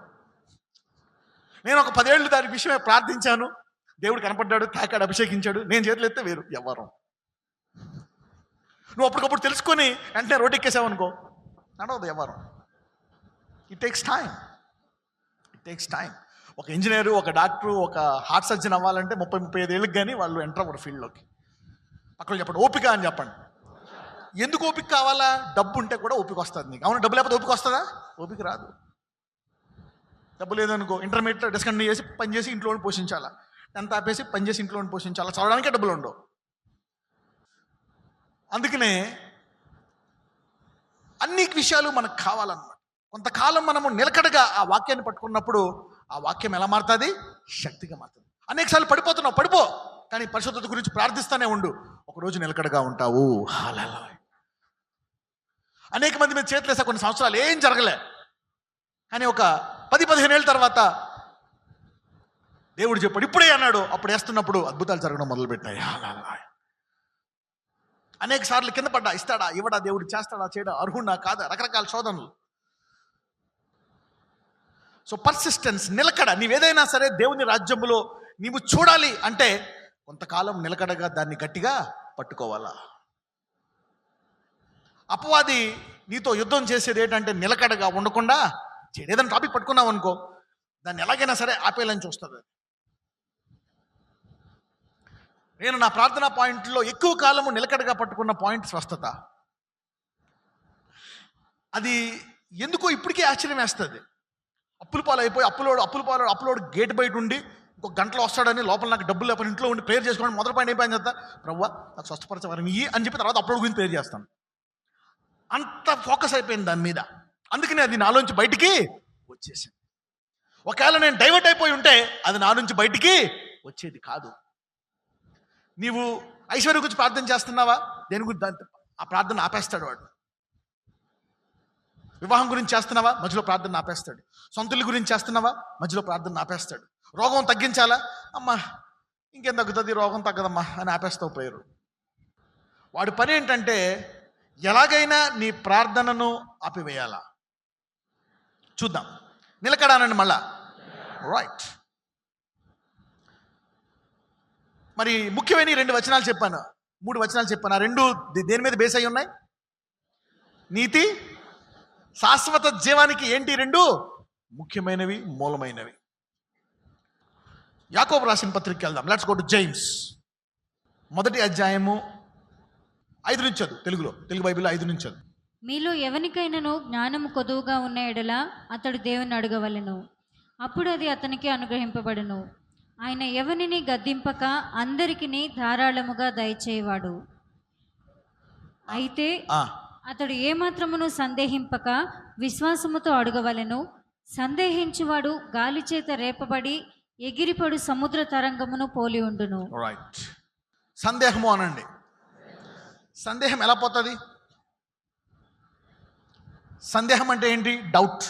నేను ఒక 10 ఏళ్ళు దాని విషయమే ప్రార్థించాను, దేవుడు కనపడ్డాడు, తాకాడు, అభిషేకించాడు, నేను చేతులు ఎత్తే వేరు ఎవరు. నువ్వు అప్పటికప్పుడు తెలుసుకొని వెంటనే రోడ్డు ఎక్కేసావనుకో, నడవదు ఎవరు. It takes time. ఒక ఇంజనీరు, ఒక డాక్టరు, ఒక హార్ట్ సర్జన్ అవ్వాలంటే 30-35 ఏళ్ళకి కానీ వాళ్ళు ఎంటర్ అవ్వరు ఫీల్డ్లోకి. పక్కన చెప్పండి, ఓపిక అని చెప్పండి. ఎందుకు ఓపిక కావాలా? డబ్బు ఉంటే కూడా ఓపిక వస్తుంది నీకు. అవును, డబ్బు లేకపోతే ఓపిక వస్తుందా? ఓపిక రాదు. డబ్బు లేదనుకో, ఇంటర్మీడియట్లో డిస్కంటిన్యూ చేసి పని చేసి ఇంట్లో పోషించాలా, 10th ఆపేసి పని చేసి ఇంట్లో పోషించాలా, చదవడానికే డబ్బులు ఉండవు. అందుకనే అన్ని విషయాలు మనకు కావాలన్నమాట. కొంతకాలం మనము నిలకడగా ఆ వాక్యాన్ని పట్టుకున్నప్పుడు ఆ వాక్యం ఎలా మారుతుంది? శక్తిగా మారుతుంది. అనేకసార్లు పడిపోతున్నావు, పడిపో, కానీ పరిశుద్ధత గురించి ప్రార్థిస్తూనే ఉండు, ఒకరోజు నిలకడగా ఉంటావు. అనేక మంది మీద చేతులు వేసా, కొన్ని సంవత్సరాలు ఏం జరగలే. కానీ ఒక 10-15 ఏళ్ళ తర్వాత దేవుడు చెప్పాడు, ఇప్పుడే అన్నాడు. అప్పుడు వేస్తున్నప్పుడు అద్భుతాలు జరగడం మొదలుపెట్టాయి. అనేక సార్లు కింద పడ్డా, ఇస్తాడా ఇవ్వడా, దేవుడు చేస్తాడా చేయడా, అర్హుడా కాదా, రకరకాల శోధనలు. సో పర్సిస్టెన్స్, నిలకడ. నీవేదైనా సరే దేవుని రాజ్యంలో నీవు చూడాలి అంటే కొంతకాలం నిలకడగా దాన్ని గట్టిగా పట్టుకోవాలా. అపవాది నీతో యుద్ధం చేసేది ఏంటంటే నిలకడగా ఉండకుండా చేయడం. ఏదైనా టాపిక్ పట్టుకున్నావు అనుకో, దాన్ని ఎలాగైనా సరే ఆపేయాలని చూస్తుంది. నేను నా ప్రార్థనా పాయింట్లో ఎక్కువ కాలము నిలకడగా పట్టుకున్న పాయింట్ స్వస్థత. అది ఎందుకో ఇప్పటికీ ఆశ్చర్యం వేస్తుంది. అప్పుల పాలు అయిపోయి అప్పులోడు గేట్ బయట ఉండి ఇంకొక గంటలో వస్తాడని, లోపల నాకు డబ్బులు లేకపోతే ఇంట్లో ఉండి ప్రేయర్ చేసుకోవడం మొదటి పాయింట్ అయిపోయింది కదా, ప్రభువా నాకు స్వస్థపరచవారని అని చెప్పి తర్వాత అప్లోడ్ గురించి ప్రేయర్ చేస్తాను. అంత ఫోకస్ అయిపోయింది దాని మీద. అందుకని అది నాలోంచి బయటికి వచ్చేసింది. ఒకవేళ నేను డైవర్ట్ అయిపోయి ఉంటే అది నా నుంచి బయటికి వచ్చేది కాదు. నీవు ఐశ్వర్యం గురించి ప్రార్థన చేస్తున్నావా, దేని గురించి ఆ ప్రార్థన ఆపేస్తాడు వాడు. వివాహం గురించి చేస్తున్నావా, మధ్యలో ప్రార్థన ఆపేస్తాడు. సొంతల గురించి చేస్తున్నావా, మధ్యలో ప్రార్థన ఆపేస్తాడు. రోగం తగ్గించాలా, అమ్మా ఇంకేం తగ్గుతుంది, రోగం తగ్గదమ్మా అని ఆపేస్తావు ప్రేయరు. వాడి పని ఏంటంటే ఎలాగైనా నీ ప్రార్థనను ఆపివేయాలా. చూద్దాం, నిలకడానండి మళ్ళా. రైట్, మరి ముఖ్యమైన 2 వచనాలు చెప్పాను, 3 వచనాలు చెప్పాను. ఆ 2 దేని మీద బేస్ అయి ఉన్నాయి? నీతి, శాశ్వత జీవానికి ఏంటి 2 ముఖ్యమైనవి, మూలమైనవి. యాకోబు రాసిన పత్రికకి వెళ్దాం. లెట్స్ గో టు జేమ్స్, 1వ అధ్యాయము 5 నుంచి చదువు. తెలుగు బైబిల్లో 5 నుంచి చదువు. మీలో ఎవరికైనాను జ్ఞానము కొదువుగా ఉన్న ఎడల అతడు దేవుని అడగవలెను, అప్పుడు అది అతనికి అనుగ్రహింపబడును. ఆయన ఎవరిని గద్దింపక అందరికిని ధారాళముగా దయచేయవాడు. అయితే అతడు ఏమాత్రమును సందేహింపక విశ్వాసముతో అడగవలెను. సందేహించువాడు గాలి చేత రేపబడి ఎగిరిపడు సముద్ర తరంగమును పోలి ఉండును. రైట్, సందేహము అనండి. సందేహం ఎలా పోతుంది? సందేహం అంటే ఏంటి? డౌట్,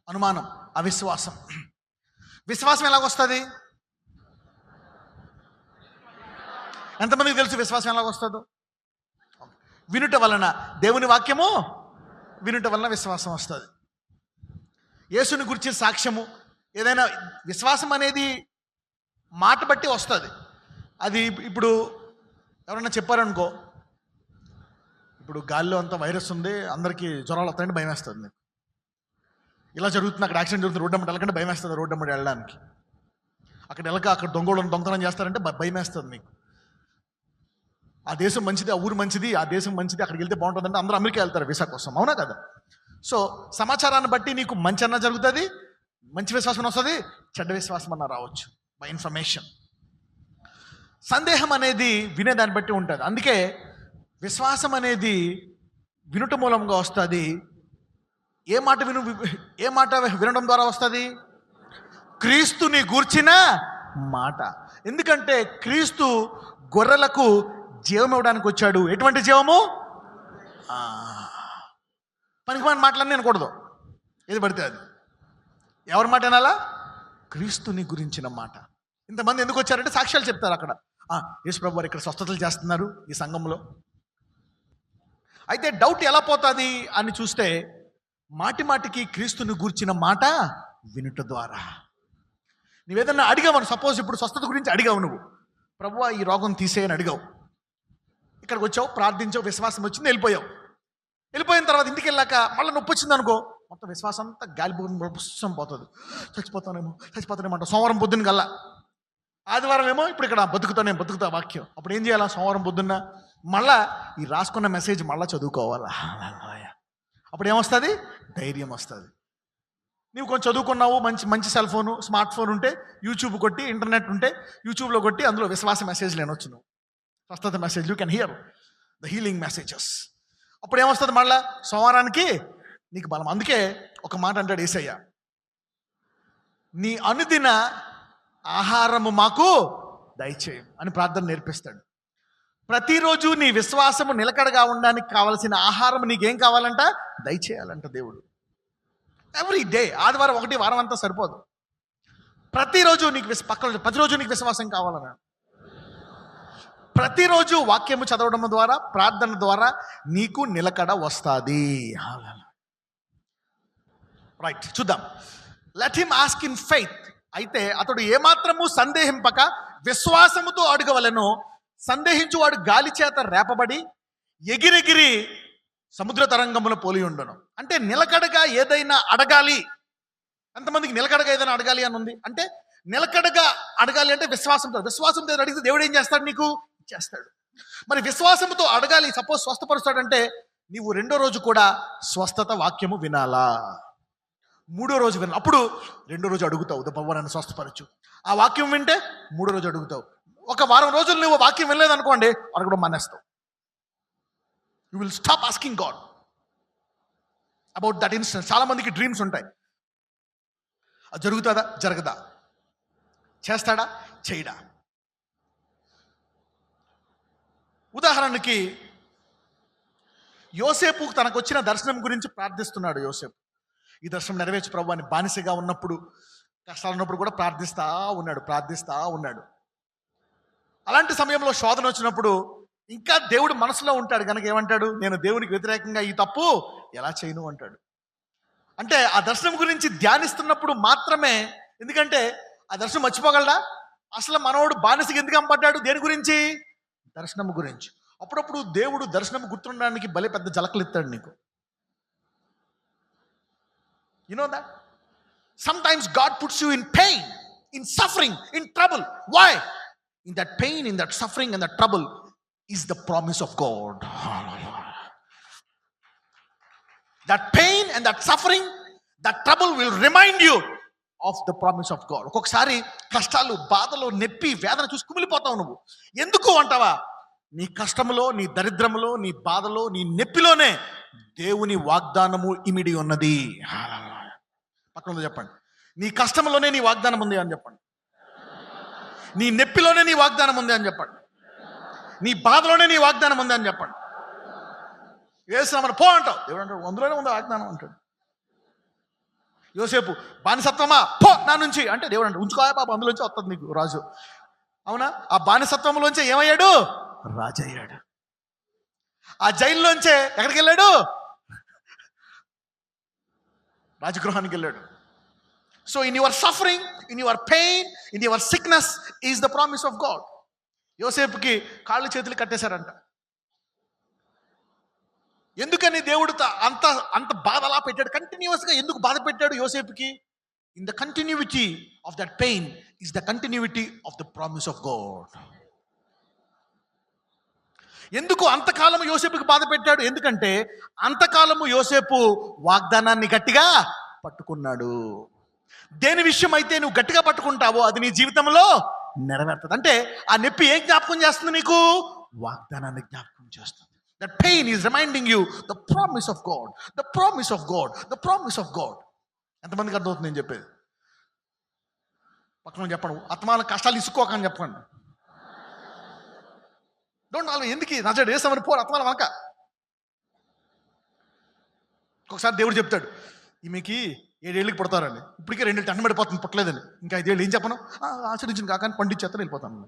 అనుమానం, అవిశ్వాసం. విశ్వాసం ఎలాగొస్తుంది? ఎంతమందికి తెలుసు విశ్వాసం ఎలాగొస్తుందో? వినుట వలన, దేవుని వాక్యము వినుట వలన విశ్వాసం వస్తుంది. యేసుని గురించి సాక్ష్యము, ఏదైనా విశ్వాసం అనేది మాట బట్టి వస్తుంది. అది ఇప్పుడు ఎవరన్నా చెప్పారనుకో, ఇప్పుడు గాలిలో అంతా వైరస్ ఉంది, అందరికీ జ్వరాలు వస్తాయంటే భయం వేస్తుంది నీకు. ఇలా జరుగుతుంది, అక్కడ యాక్సిడెంట్ జరుగుతుంది, రోడ్డు అమ్మటి వెళ్ళకంటే భయం వేస్తుంది, రోడ్డు అమ్మటి వెళ్ళడానికి. అక్కడ దొంగతనం చేస్తారంటే భయం వేస్తుంది నీకు. ఆ దేశం మంచిది, ఆ ఊరు మంచిది, ఆ దేశం మంచిది, అక్కడికి వెళ్తే బాగుంటుందంటే అందరూ అమెరికా వెళ్తారు వీసా కోసం, అవునా కదా? సో సమాచారాన్ని బట్టి నీకు మంచి అన్న జరుగుతుంది, మంచి విశ్వాసం వస్తుంది, చెడ్డ విశ్వాసం అన్న రావచ్చు బై ఇన్ఫర్మేషన్. సందేహం అనేది వినేదాన్ని బట్టి ఉంటుంది. అందుకే విశ్వాసం అనేది వినుట మూలంగా వస్తుంది. ఏ మాట వినడం ద్వారా వస్తుంది? క్రీస్తుని గూర్చిన మాట. ఎందుకంటే క్రీస్తు గొర్రెలకు జీవం ఇవ్వడానికి వచ్చాడు. ఎటువంటి జీవము? పనికిమాలిన మాటలన్నీ వినకూడదు, ఏది పడితే అది. ఎవరి మాట వినాలా? క్రీస్తుని గురించిన మాట. ఇంతమంది ఎందుకు వచ్చారంటే సాక్ష్యాలు చెప్తారు అక్కడ. యేసు ప్రభు వారు ఇక్కడ స్వస్థతలు చేస్తున్నారు ఈ సంఘంలో. అయితే డౌట్ ఎలా పోతుంది అని చూస్తే, మాటికి క్రీస్తుని గూర్చిన మాట వినుట ద్వారా. నువ్వేదన్నా అడిగావు, సపోజ్ ఇప్పుడు స్వస్థత గురించి అడిగావు, నువ్వు ప్రభువా ఈ రోగం తీసేయని అడిగావు. ఇక్కడికి వచ్చావు, ప్రార్థించావు, విశ్వాసం వచ్చింది, వెళ్ళిపోయిన తర్వాత ఇంటికి వెళ్ళాక మళ్ళీ నొప్పి వచ్చింది అనుకో, మొత్తం విశ్వాసం అంతా గాలిపుసం పోతుంది. చచ్చిపోతానేమో అంట సోమవారం పొద్దున్న కల్లా. ఆదివారం ఏమో ఇప్పుడు ఇక్కడ బతుకుతా వాక్యం. అప్పుడు ఏం చేయాలా? సోమవారం పొద్దున్న మళ్ళా ఈ రాసుకున్న మెసేజ్ మళ్ళీ చదువుకోవాలా. అప్పుడు ఏమొస్తుంది? ధైర్యం వస్తుంది. నువ్వు కొంచెం చదువుకున్నావు, మంచి సెల్ ఫోను, స్మార్ట్ ఫోన్ ఉంటే యూట్యూబ్ కొట్టి, ఇంటర్నెట్ ఉంటే యూట్యూబ్లో కొట్టి అందులో విశ్వాస మెసేజ్లు వినొచ్చు. నువ్వు స్వస్థత message, you can hear the healing messages. అప్పుడు ఏమొస్తుంది? మళ్ళా సోమవారానికి నీకు బలం. అందుకే ఒక మాట అంటాడు యేసయ్య, నీ అనుదిన ఆహారము మాకు దయచేయం అని ప్రార్థన నేర్పిస్తాడు. ప్రతిరోజు నీ విశ్వాసము నిలకడగా ఉండడానికి కావలసిన ఆహారం నీకేం కావాలంట? దయచేయాలంట దేవుడు. Every day. ఆదివారం ఒకటి, వారం అంతా సరిపోదు. ప్రతిరోజు నీకు ప్రతిరోజు నీకు విశ్వాసం కావాలన్నా. ప్రతిరోజు వాక్యము చదవడం ద్వారా, ప్రార్థన ద్వారా నీకు నిలకడ వస్తుంది. రైట్, చూద్దాం. Let him ask in faith. అయితే అతడు ఏమాత్రము సందేహింపక విశ్వాసముతో అడగవలెను. సందేహించువాడు గాలి చేత రేపబడి ఎగిరెగిరి సముద్ర తరంగముల పోలి ఉండను. అంటే నిలకడగా ఏదైనా అడగాలి. ఎంతమందికి నిలకడగా ఏదైనా అడగాలి అని ఉంది? అంటే నిలకడగా అడగాలి అంటే విశ్వాసంతో. విశ్వాసంతో అడిగితే దేవుడు ఏం చేస్తాడు? నీకు చేస్తాడు. మరి విశ్వాసంతో అడగాలి. సపోజ్ స్వస్థపరుస్తాడంటే నీవు రెండో రోజు కూడా స్వస్థత వాక్యము వినాలా, మూడో రోజు వినాలి. అప్పుడు రెండో రోజు అడుగుతావు, ప్రభు నన్ను స్వస్థపరచు. ఆ వాక్యం వింటే మూడో రోజు అడుగుతావు. ఒక వారం రోజులు నువ్వు వాక్యం వినలేదనుకోండి, అడగడం మానేస్తావు. You will stop asking God about that instance. చాలా మందికి డ్రీమ్స్ ఉంటాయి. అది జరుగుతుందా, జరగదా, చేస్తాడా, చేయడా. ఉదాహరణకి యోసేపు తనకు వచ్చిన దర్శనం గురించి ప్రార్థిస్తున్నాడు. యోసేపు, ఈ దర్శనం నెరవేర్చు ప్రభు అని బానిసగా ఉన్నప్పుడు, కష్టాలు ఉన్నప్పుడు కూడా ప్రార్థిస్తా ఉన్నాడు. అలాంటి సమయంలో శోధన వచ్చినప్పుడు ఇంకా దేవుడు మనసులో ఉంటాడు కనుక ఏమంటాడు? నేను దేవునికి వ్యతిరేకంగా ఈ తప్పు ఎలా చేయను అంటాడు. అంటే ఆ దర్శనం గురించి ధ్యానిస్తున్నప్పుడు మాత్రమే. ఎందుకంటే ఆ దర్శనం మర్చిపోగలడా? అసలు మనోడు బానిసకి ఎందుకు అమ్మపడ్డాడు? దేని గురించి? దర్శనం గురించి. అప్పుడప్పుడు దేవుడు దర్శనం గుర్తుండడానికి భలే పెద్ద జలకలు ఇస్తాడు నీకు. You know that? Sometimes God puts you in pain, in suffering, in trouble. Why? In that pain, in that suffering, and that trouble is the promise of God. That pain and that suffering, that trouble will remind you of the promise of God. ఒక్కొక్కసారి కష్టాలు, బాధలు, నొప్పి, వేదన చూసి కుమిలిపోతావు నువ్వు. ఎందుకు అంటావా? నీ కష్టములో, నీ దరిద్రములో, నీ బాధలో, నీ నొప్పిలోనే దేవుని వాగ్దానము ఇమిడి ఉన్నది. పక్కన చెప్పండి, నీ కష్టంలోనే నీ వాగ్దానం ఉంది అని చెప్పండి. నీ నొప్పిలోనే నీ వాగ్దానం ఉంది అని చెప్పండి. నీ బాధలోనే నీ వాగ్దానం ఉంది అని చెప్పండి. వేసినామని పో అంటావు, దేవుడు అంటాడు అందులోనే ఉంది వాగ్దానం అంటాడు. యోసేపు, బానిసత్వమా పో నా నుంచి అంటే దేవుడు అంటే ఉంచుకోయా బాబు, అందులోంచి వస్తుంది నీకు రాజు. అవునా? ఆ బానిసత్వంలోంచే ఏమయ్యాడు? రాజు అయ్యాడు. ఆ జైల్లోంచే ఎక్కడికి వెళ్ళాడు? రాజగృహానికి వెళ్ళాడు. So in your suffering, in your pain, in your sickness is the promise of God. యోసేపుకి కాళ్ళు చేతులు కట్టేశారంట. ఎందుకని దేవుడు అంత బాధ అలా పెట్టాడు? కంటిన్యూస్గా ఎందుకు బాధ పెట్టాడు యోసేపుకి? In the continuity of that pain is the continuity of the promise of God. ఎందుకు అంతకాలము యోసేపుకి బాధ పెట్టాడు? ఎందుకంటే అంతకాలము యోసేపు వాగ్దానాన్ని గట్టిగా పట్టుకున్నాడు. దేని విషయం అయితే నువ్వు గట్టిగా పట్టుకుంటావో అది నీ జీవితంలో నెరవేరుతుంది. అంటే ఆ నొప్పి ఏం జ్ఞాపకం చేస్తుంది? నీకు వాగ్దానాన్ని జ్ఞాపకం చేస్తుంది. That pain is reminding you the promise of God, the promise of God, the promise of God. ఎంతమందికి అర్థమవుతుంది నేను చెప్పేది? పక్కన చెప్పండి, ఆత్మాల కష్టాలు ఇసుకోకని చెప్పండి. డోంట్ ఆల్వేస్ ఎందుకు నజడు వేసామని పోరు ఆత్మాల వనక. ఒకసారి దేవుడు చెప్తాడు, ఈమెకి 7 ఏళ్ళకి పుడతారండి, ఇప్పటికే 2 ఏళ్ళు టెన్ పడిపోతుంది, పుట్టలేదని. ఇంకా 5 ఏళ్ళు ఏం చెప్పను? ఆచరించిన కాకని పండించేస్తాను వెళ్ళిపోతాను.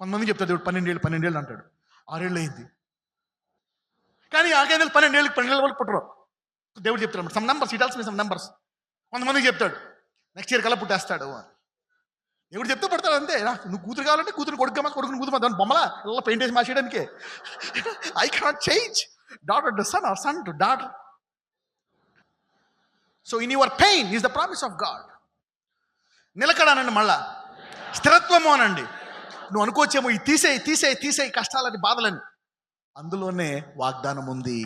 కొంతమంది చెప్తాడు దేవుడు 12 ఏళ్ళు అంటాడు. 6 ఏళ్ళు అయింది కానీ 5 ఏళ్ళు 12 ఏళ్ళకి వాళ్ళు పుట్టరు. దేవుడు చెప్తాడు some numbers, it also me some numbers. కొంతమందికి చెప్తాడు నెక్స్ట్ ఇయర్ కల్లా పుట్టేస్తాడు. దేవుడు చెప్తే పడతాడు అంతే. నువ్వు కూతురు కావాలంటే కూతురు, కొడుకుని కూతురు దాని బొమ్మలా ఇలా పెయింట్ వేసి మార్చేయడానికి. I cannot change daughter to son or son to daughter. So in your pain is the promise of God. నిలకడానండి, మళ్ళా స్థిరత్వము అనండి. నువ్వు అనుకోవచ్చేమో ఈ తీసే కష్టాలని, బాధలని, అందులోనే వాగ్దానం ఉంది.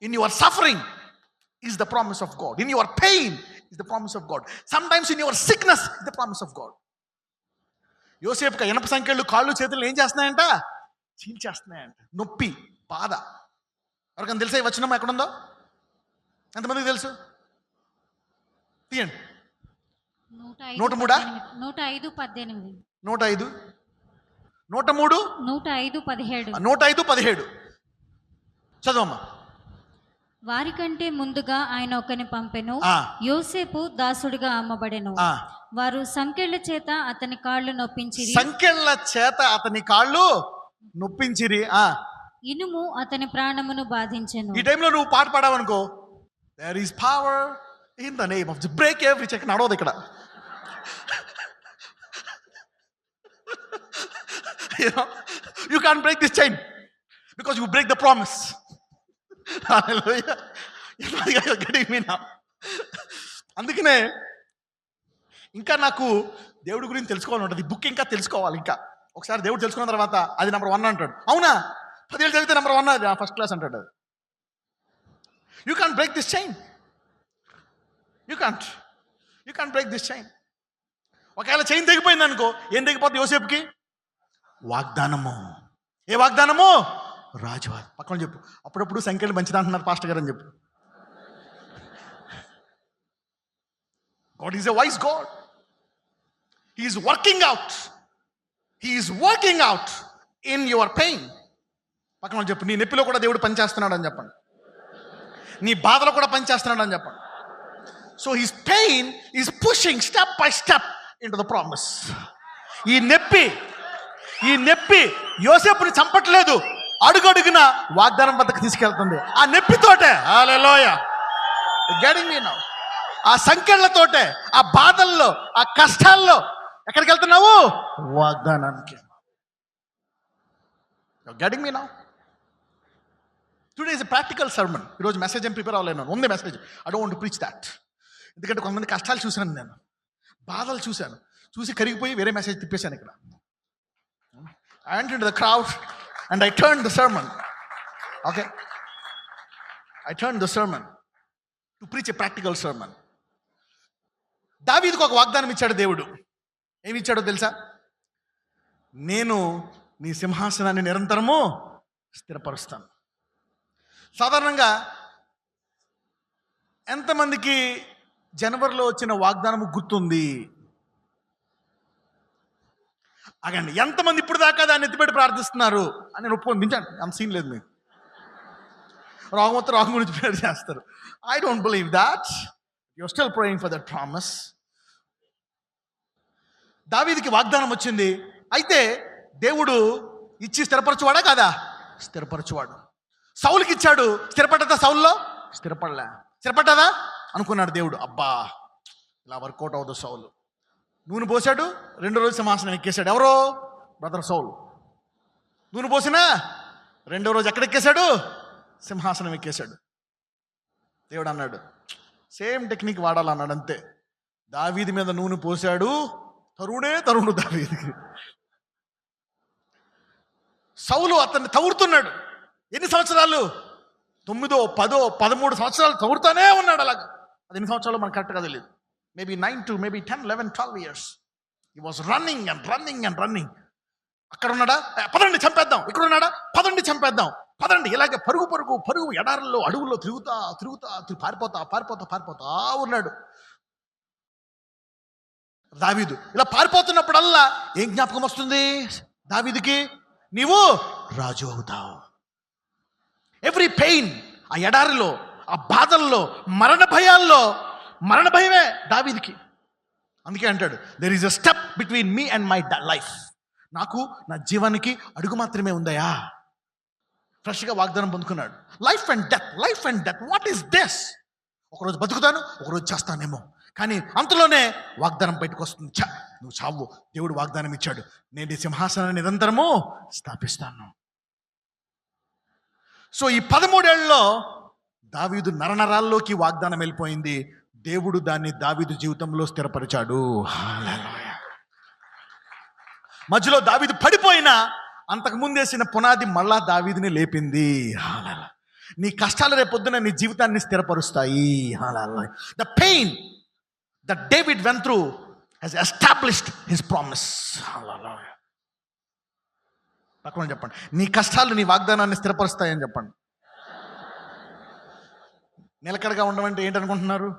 In your suffering is the promise of God. In your pain is the promise of God. Sometimes in your sickness is the promise of God. యోసేపుకి ఇనప సంఖ్యలు కాళ్ళు చేతులు ఏం చేస్తున్నాయంట? చీల్చేస్తున్నాయంట. నొప్పి, బాధ. ఎవరికైనా తెలుసా ఈ వచనం ఎక్కడుందో? ఎంతమందికి తెలుసు? తీయండి. 103 105:18. 105 103, 105:17. 105:17 చదవమ్మా. వారికంటే ముందుగా ఆయన ఒకని పంపెను. ఆ. యోసేపు దాసుడుగా అమ్మబడెను. ఆ. వారు సంకెళ్ళ చేత అతని కాళ్ళు నొప్పించిరి. సంకెళ్ళ చేత అతని కాళ్ళు నొప్పించిరి. ఇనుము అతని ప్రాణమును బాధించెను. ఈ టైంలో నువ్వు పాట పాడావనుకో, there is power in the name of break every check నడవదు ఇక్కడ. You can't break this chain because you break the promise. Hallelujah. You're getting me now. అందుకనే ఇంకా నాకు దేవుడి గురించి తెలుసుకోవాలని ఉంటుంది. బుక్ ఇంకా తెలుసుకోవాలి. ఇంకా ఒకసారి దేవుడు తెలుసుకున్న తర్వాత అది నెంబర్ 1 అంటాడు. అవునా, 10 ఏళ్ళు చదివితే నెంబర్ 1 అది ఫస్ట్ క్లాస్ అంటాడు. అది you can't break this chain. You can't break this chain. ఒకవేళ చైన్ తెగిపోయింది అనుకో, ఏం తెగిపోతుంది యోసేపుకి? వాగ్దానము. ఏ వాగ్దానము? రాజువారి. పక్కన చెప్పు. అప్పుడప్పుడు సంఖ్యలు మంచిది అంటున్నారు పాస్టర్ గారు అని చెప్పు. God is a wise God. He is working out. He is working out in your pain. పక్కన చెప్పు. నీ నొప్పిలో కూడా దేవుడు పనిచేస్తున్నాడు అని చెప్పండి. నీ బాధలో కూడా పనిచేస్తున్నాడు అని చెప్పండి. So his pain is pushing step by step into the promise. ఈ నొప్పి యోసేపుని చంపట్లేదు, అడుగడుగున వాగ్దానం వద్దకు తీసుకెళ్తుంది. ఆ నొప్పితోటే, హల్లెలూయా, గెటింగ్ మీ నౌ, ఆ సంకెళ్ళతోటే, ఆ బాధల్లో, ఆ కష్టాల్లో ఎక్కడికి వెళ్తున్నావు? వాగ్దానానికి. Getting me now. Today is a practical sermon. ఈరోజు మెసేజ్ ఏం ప్రిపేర్ అవ్వలేను, ఉంది message. I don't want to preach that. ఎందుకంటే కొంతమంది కష్టాలు చూశాను, నేను బాధలు చూసి కరిగిపోయి వేరే మెసేజ్ తిప్పేశాను ఇక్కడ. I went into the crowd and I turned the sermon. Okay? I turned the sermon to preach a practical sermon. దావీదుకు ఒక వాగ్దానం ఇచ్చాడు దేవుడు. ఏమి ఇచ్చాడో తెలుసా? నేను నీ సింహాసనాన్ని నిరంతరము స్థిరపరుస్తాను. సాధారణంగా ఎంతమందికి జనవరిలో వచ్చిన వాగ్దానము గుర్తుంది? అగండి. ఎంతమంది ఇప్పుడు దాకా దాన్ని ఎత్తిపెట్టి ప్రార్థిస్తున్నారు అని నేను ఒప్పుకుంటాను. అంత సీన్ లేదు మీకు. రాగం గురించి ప్రేయర్ చేస్తారు. I don't believe that. You're still praying for that promise. దావీదుకి వాగ్దానం వచ్చింది. అయితే దేవుడు ఇచ్చి స్థిరపరచువాడా కాదా? స్థిరపరచువాడు. సౌలుకి ఇచ్చాడు, స్థిరపడ్డదా? సౌల్లో స్థిరపడ్డదా అనుకున్నాడు దేవుడు. అబ్బా, ఇలా వర్కౌట్ అవ్వదు. సౌలు నూనె పోసాడు, 2 రోజు సింహాసనం ఎక్కేశాడు. ఎవరో? బ్రదర్ సౌలు. నూనె పోసినా 2వ రోజు ఎక్కడ ఎక్కేశాడు? సింహాసనం ఎక్కేశాడు. దేవుడు అన్నాడు, సేమ్ టెక్నిక్ వాడాలన్నాడు. అంతే. దావీదు మీద నూనె పోసాడు, తరుణుడు దావీదుకి. సౌలు అతన్ని తవురుతున్నాడు. ఎన్ని సంవత్సరాలు? 9, 10, 13 సంవత్సరాలు తవురుతానే ఉన్నాడు. అలాగా. అది ఎన్ని సంవత్సరాలు మనకు కరెక్ట్గా తెలియదు. Maybe 9 to maybe 10, 11, 12 years. He was running. అక్కడ ఉన్నాడా? పదండి చంపేద్దాం. ఇక్కడ ఉన్నాడా? పదండి చంపేద్దాం. పదండి. ఇలాగే పరుగు ఎడారుల్లో, అడవుల్లో తిరుగుతా పారిపోతా ఉన్నాడు దావీదు. ఇలా పారిపోతున్నప్పుడల్లా ఏం జ్ఞాపకం వస్తుంది దావీదుకి? నీవు రాజు అవుతావు. ఎవ్రీ పెయిన్, ఆ ఎడారిలో, ఆ బాధల్లో, మరణ భయమే దావీదుకి. అందుకే అంటాడు, there is a step between me and my life. నాకు నా జీవానికి అడుగు మాత్రమే ఉందయా. ఫ్రెష్గా వాగ్దానం పొందుకున్నాడు. Life and death, what is this? ఒకరోజు బతుకుతాను, ఒకరోజు చేస్తానేమో, కానీ అంతలోనే వాగ్దానం బయటకు వస్తుంది. నువ్వు చావు. దేవుడు వాగ్దానం ఇచ్చాడు, నేను ఈ సింహాసనాన్ని నిరంతరము స్థాపిస్తాను. సో ఈ 13 ఏళ్లలో దావీదు నరనరాల్లోకి వాగ్దానం వెళ్ళిపోయింది. దేవుడు దాన్ని దావీదు జీవితంలో స్థిరపరిచాడు. హల్లెలూయా. మధ్యలో దావీదు పడిపోయినా అంతకుముందు వేసిన పునాది మళ్ళా దావీదుని లేపింది. హల్లెలూయా. నీ కష్టాలు రేపొద్దున నీ జీవితాన్ని స్థిరపరుస్తాయి. Hallelujah. The pain that David went through has established his promise. Hallelujah. పక్కన చెప్పండి, నీ కష్టాలు నీ వాగ్దానాన్ని స్థిరపరుస్తాయని చెప్పండి. నిలకడగా ఉండమంటే ఏంటనుకుంటున్నారు?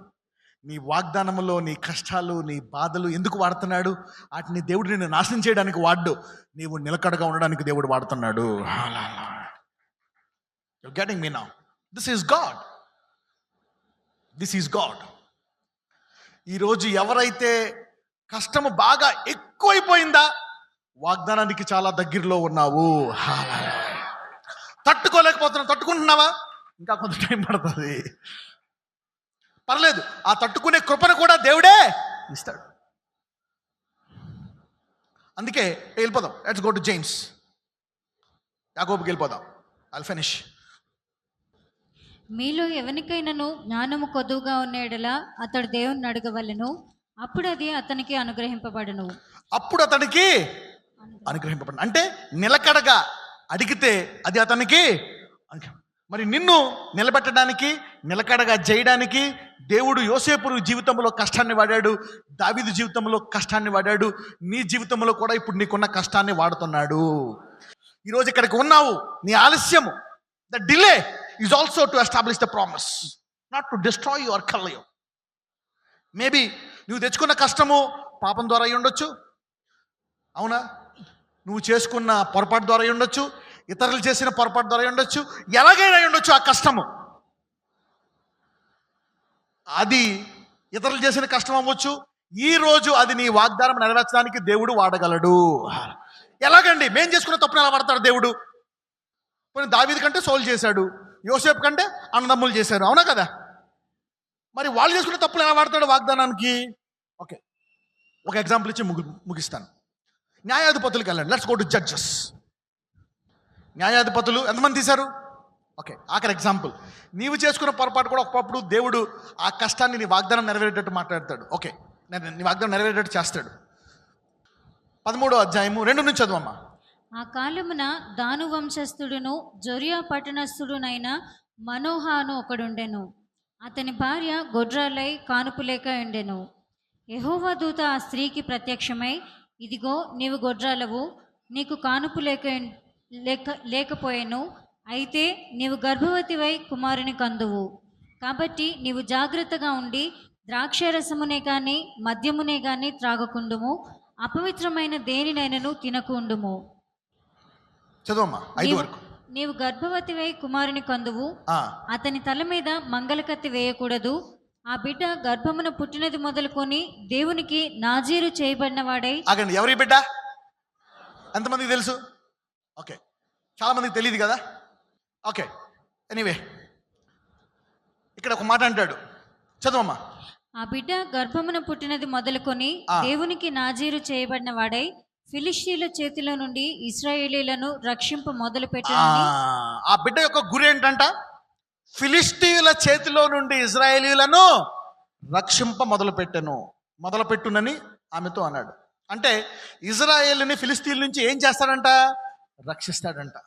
నీ వాగ్దానములో నీ కష్టాలు, నీ బాధలు ఎందుకు వాడుతున్నాడు? వాటిని దేవుడు నిన్ను నాశనం చేయడానికి వాడు, నీవు నిలకడగా ఉండడానికి దేవుడు వాడుతున్నాడు. You're getting me now? This is God. This is God. ఈరోజు ఎవరైతే కష్టము బాగా ఎక్కువైపోయిందా, వాగ్దానానికి చాలా దగ్గరలో ఉన్నావు. తట్టుకుంటున్నావా? ఇంకా కొంత టైం పడుతుంది, పర్లేదు. ఆ తట్టుకునే కృపను కూడా దేవుడే ఇస్తాడు. అందుకే వెళ్ళిపోదాం. Let's go to James. యాకోబుకి వెళ్ళిపోదాం. I'll finish. మీలో ఎవరికైనాను జ్ఞానము కొద్దుగా ఉన్నేడలా అతడు దేవుని అడగవలెను, అప్పుడు అది అతనికి అనుగ్రహింపబడును. అప్పుడు అతనికి అనుగ్రహింపబడును అంటే నిలకడగా అడిగితే అది అతనికి. మరి నిన్ను నిలబెట్టడానికి, నిలకడగా చేయడానికి దేవుడు యోసేపు జీవితంలో కష్టాన్ని వాడాడు, దావీదు జీవితంలో కష్టాన్ని వాడాడు. నీ జీవితంలో కూడా ఇప్పుడు నీకున్న కష్టాన్ని వాడుతున్నాడు. ఈరోజు ఇక్కడికి ఉన్నావు, నీ ఆలస్యము, the delay is also to establish the promise, not to destroy your కలయు. మేబీ నువ్వు తెచ్చుకున్న కష్టము పాపం ద్వారా అయి ఉండొచ్చు, అవునా? నువ్వు చేసుకున్న పొరపాటు ద్వారా అయి ఉండొచ్చు, ఇతరులు చేసిన పొరపాటు ద్వారా అయి ఉండొచ్చు, ఎలాగైనా అయి ఉండొచ్చు. ఆ కష్టము అది ఇతరులు చేసిన కష్టం అవ్వచ్చు. ఈ రోజు అది నీ వాగ్దానం నెరవేర్చడానికి దేవుడు వాడగలడు. ఎలాగండి? మేం చేసుకున్న తప్పును ఎలా వాడతాడు దేవుడు? కొన్ని దావీదు కంటే సౌలు చేశాడు, యోసేపు కంటే అన్నదమ్ములు చేశారు, అవునా కదా? మరి వాళ్ళు చేసుకున్న తప్పులు ఎలా వాడతాడు వాగ్దానానికి? ఓకే, ఒక ఎగ్జాంపుల్ ఇచ్చి ముగిస్తాను. న్యాయాధిపతులకు వెళ్ళండి. Let's go to judges. న్యాయాధిపతులు ఎంతమంది తీశారు? ఓకే, ఆఖరి ఎగ్జాంపుల్. నీవు చేసుకున్న పొరపాటు కూడా ఒకప్పుడు దేవుడు ఆ కష్టాన్ని నీ వాగ్దానం నెరవేరేటట్టు మాట్లాడతాడు. ఓకే, నీ వాగ్దానం నెరవేరేటట్టు చేస్తాడు. 13వ అధ్యాయము 2 నుంచి చదువమ్మా. ఆ కాలమున దాను వంశస్థుడును జొరియా పట్టణస్థుడునైన మనోహాను ఒకడుండెను. అతని భార్య గొడ్రాలై కానుపులేక ఉండెను. యెహోవా దూత ఆ స్త్రీకి ప్రత్యక్షమై, ఇదిగో నీవు గొడ్రాలవు, నీకు కానుపు లేకపోయెను, అయితే నీవు గర్భవతివై కుమారుని కందువు. కాబట్టి నీవు జాగ్రత్తగా ఉండి ద్రాక్షరసమునే కానీ మద్యమునే కానీ త్రాగకుండుము, అపవిత్రమైన దేనినైనను తినకుండుము. చదువమ్మా 5 వరకు. నీవు గర్భవతివై కుమారుని కందువు, అతని తల మీద మంగళకత్తి వేయకూడదు. ఆ బిడ్డ గర్భమున పుట్టినది మొదలుకొని దేవునికి నాజీరు చేయబడిన వాడై. ఆగండి, ఎవరి బిడ్డ? ఎంతమందికి తెలుసు? ఓకే, చాలా మందికి తెలియదు కదా. ఓకే, ఎనీవే ఇక్కడ ఒక మాట అంటాడు, చదువమ్మా. ఆ బిడ్డ గర్భమున పుట్టినది మొదలుకొని దేవునికి నాజీరు చేయబడిన వాడై ఫిలిష్తీయుల చేతిలో నుండి ఇశ్రాయేలీలను రక్షింప మొదలు పెట్టాడు. ఆ బిడ్డ యొక్క గురి ఏంటంట? ఫిలిష్తీయుల చేతిలో నుండి ఇశ్రాయేలీలను రక్షింప మొదలుపెట్టునని ఆమెతో అన్నాడు. అంటే ఇజ్రాయేలుని ఫిలిష్తీయుల నుంచి ఏం చేస్తాడంట? రక్షిస్తాడంట.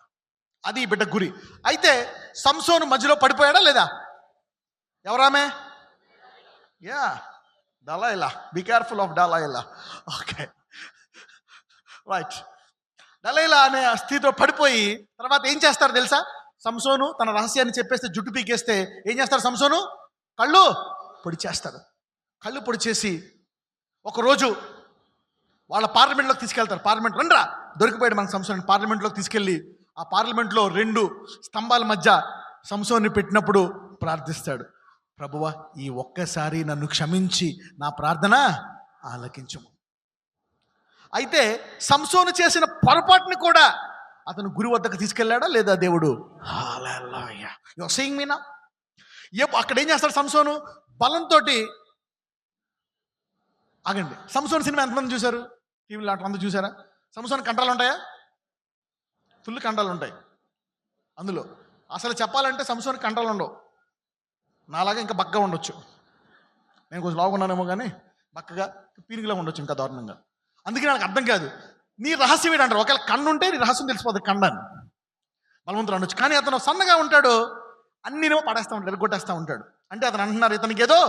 అది ఈ బిడ్డ గురి. అయితే సంసోను మధ్యలో పడిపోయాడా లేదా? ఎవరామె? Yeah, Delilah. Be careful of Delilah. Okay, right. Delilah అనే స్థితిలో పడిపోయి తర్వాత ఏం చేస్తారు తెలుసా? సంసోను తన రహస్యాన్ని చెప్పేస్తే, జుట్టు పీకేస్తే ఏం చేస్తారు? సంసోను కళ్ళు పొడి చేస్తారు. కళ్ళు పొడి చేసి ఒకరోజు వాళ్ళ పార్లమెంట్లోకి తీసుకెళ్తారు. పార్లమెంట్ రండ్రా, దొరికిపోయాడు మన సంసోను. పార్లమెంట్లోకి తీసుకెళ్ళి ఆ పార్లమెంట్లో 2 స్తంభాల మధ్య సంసోన్ని పెట్టినప్పుడు ప్రార్థిస్తాడు, ప్రభువా ఈ ఒక్కసారి నన్ను క్షమించి నా ప్రార్థన ఆలకించుము. అయితే సంసోను చేసిన పొరపాటుని కూడా అతను గురి వద్దకు తీసుకెళ్ళాడా లేదా దేవుడు? Hallelujah. You are seeing me now. అక్కడ ఏం చేస్తాడు సంసోను? బలంతో. ఆగండి, సంసోను సినిమా ఎంతమంది చూశారు? టీవీలో అంతమంది చూసారా? సంసోను కంటాలు ఉంటాయా? ఫుల్ కంటాలు ఉంటాయి అందులో. అసలు చెప్పాలంటే సంసోను కంటాలు ఉండవు. నాలాగా ఇంకా బక్కగా ఉండొచ్చు. నేను కొంచెం లావుకున్నానేమో కానీ బక్కగా పీనిగిలా ఉండొచ్చు, ఇంకా దారుణంగా. అందుకే నాకు అర్థం కాదు, నీ రహస్యం ఏంటంటారు. ఒకవేళ కన్ను ఉంటే నీ రహస్యం తెలిసిపోతుంది, కండాన్ని బలవంతుడు అనొచ్చు. కానీ అతను సన్నగా ఉంటాడు, అన్నినేమో పడేస్తూ ఉంటాడు, ఎరగొట్టేస్తూ ఉంటాడు. అంటే అతను అంటున్నారు ఇతనికి ఏదో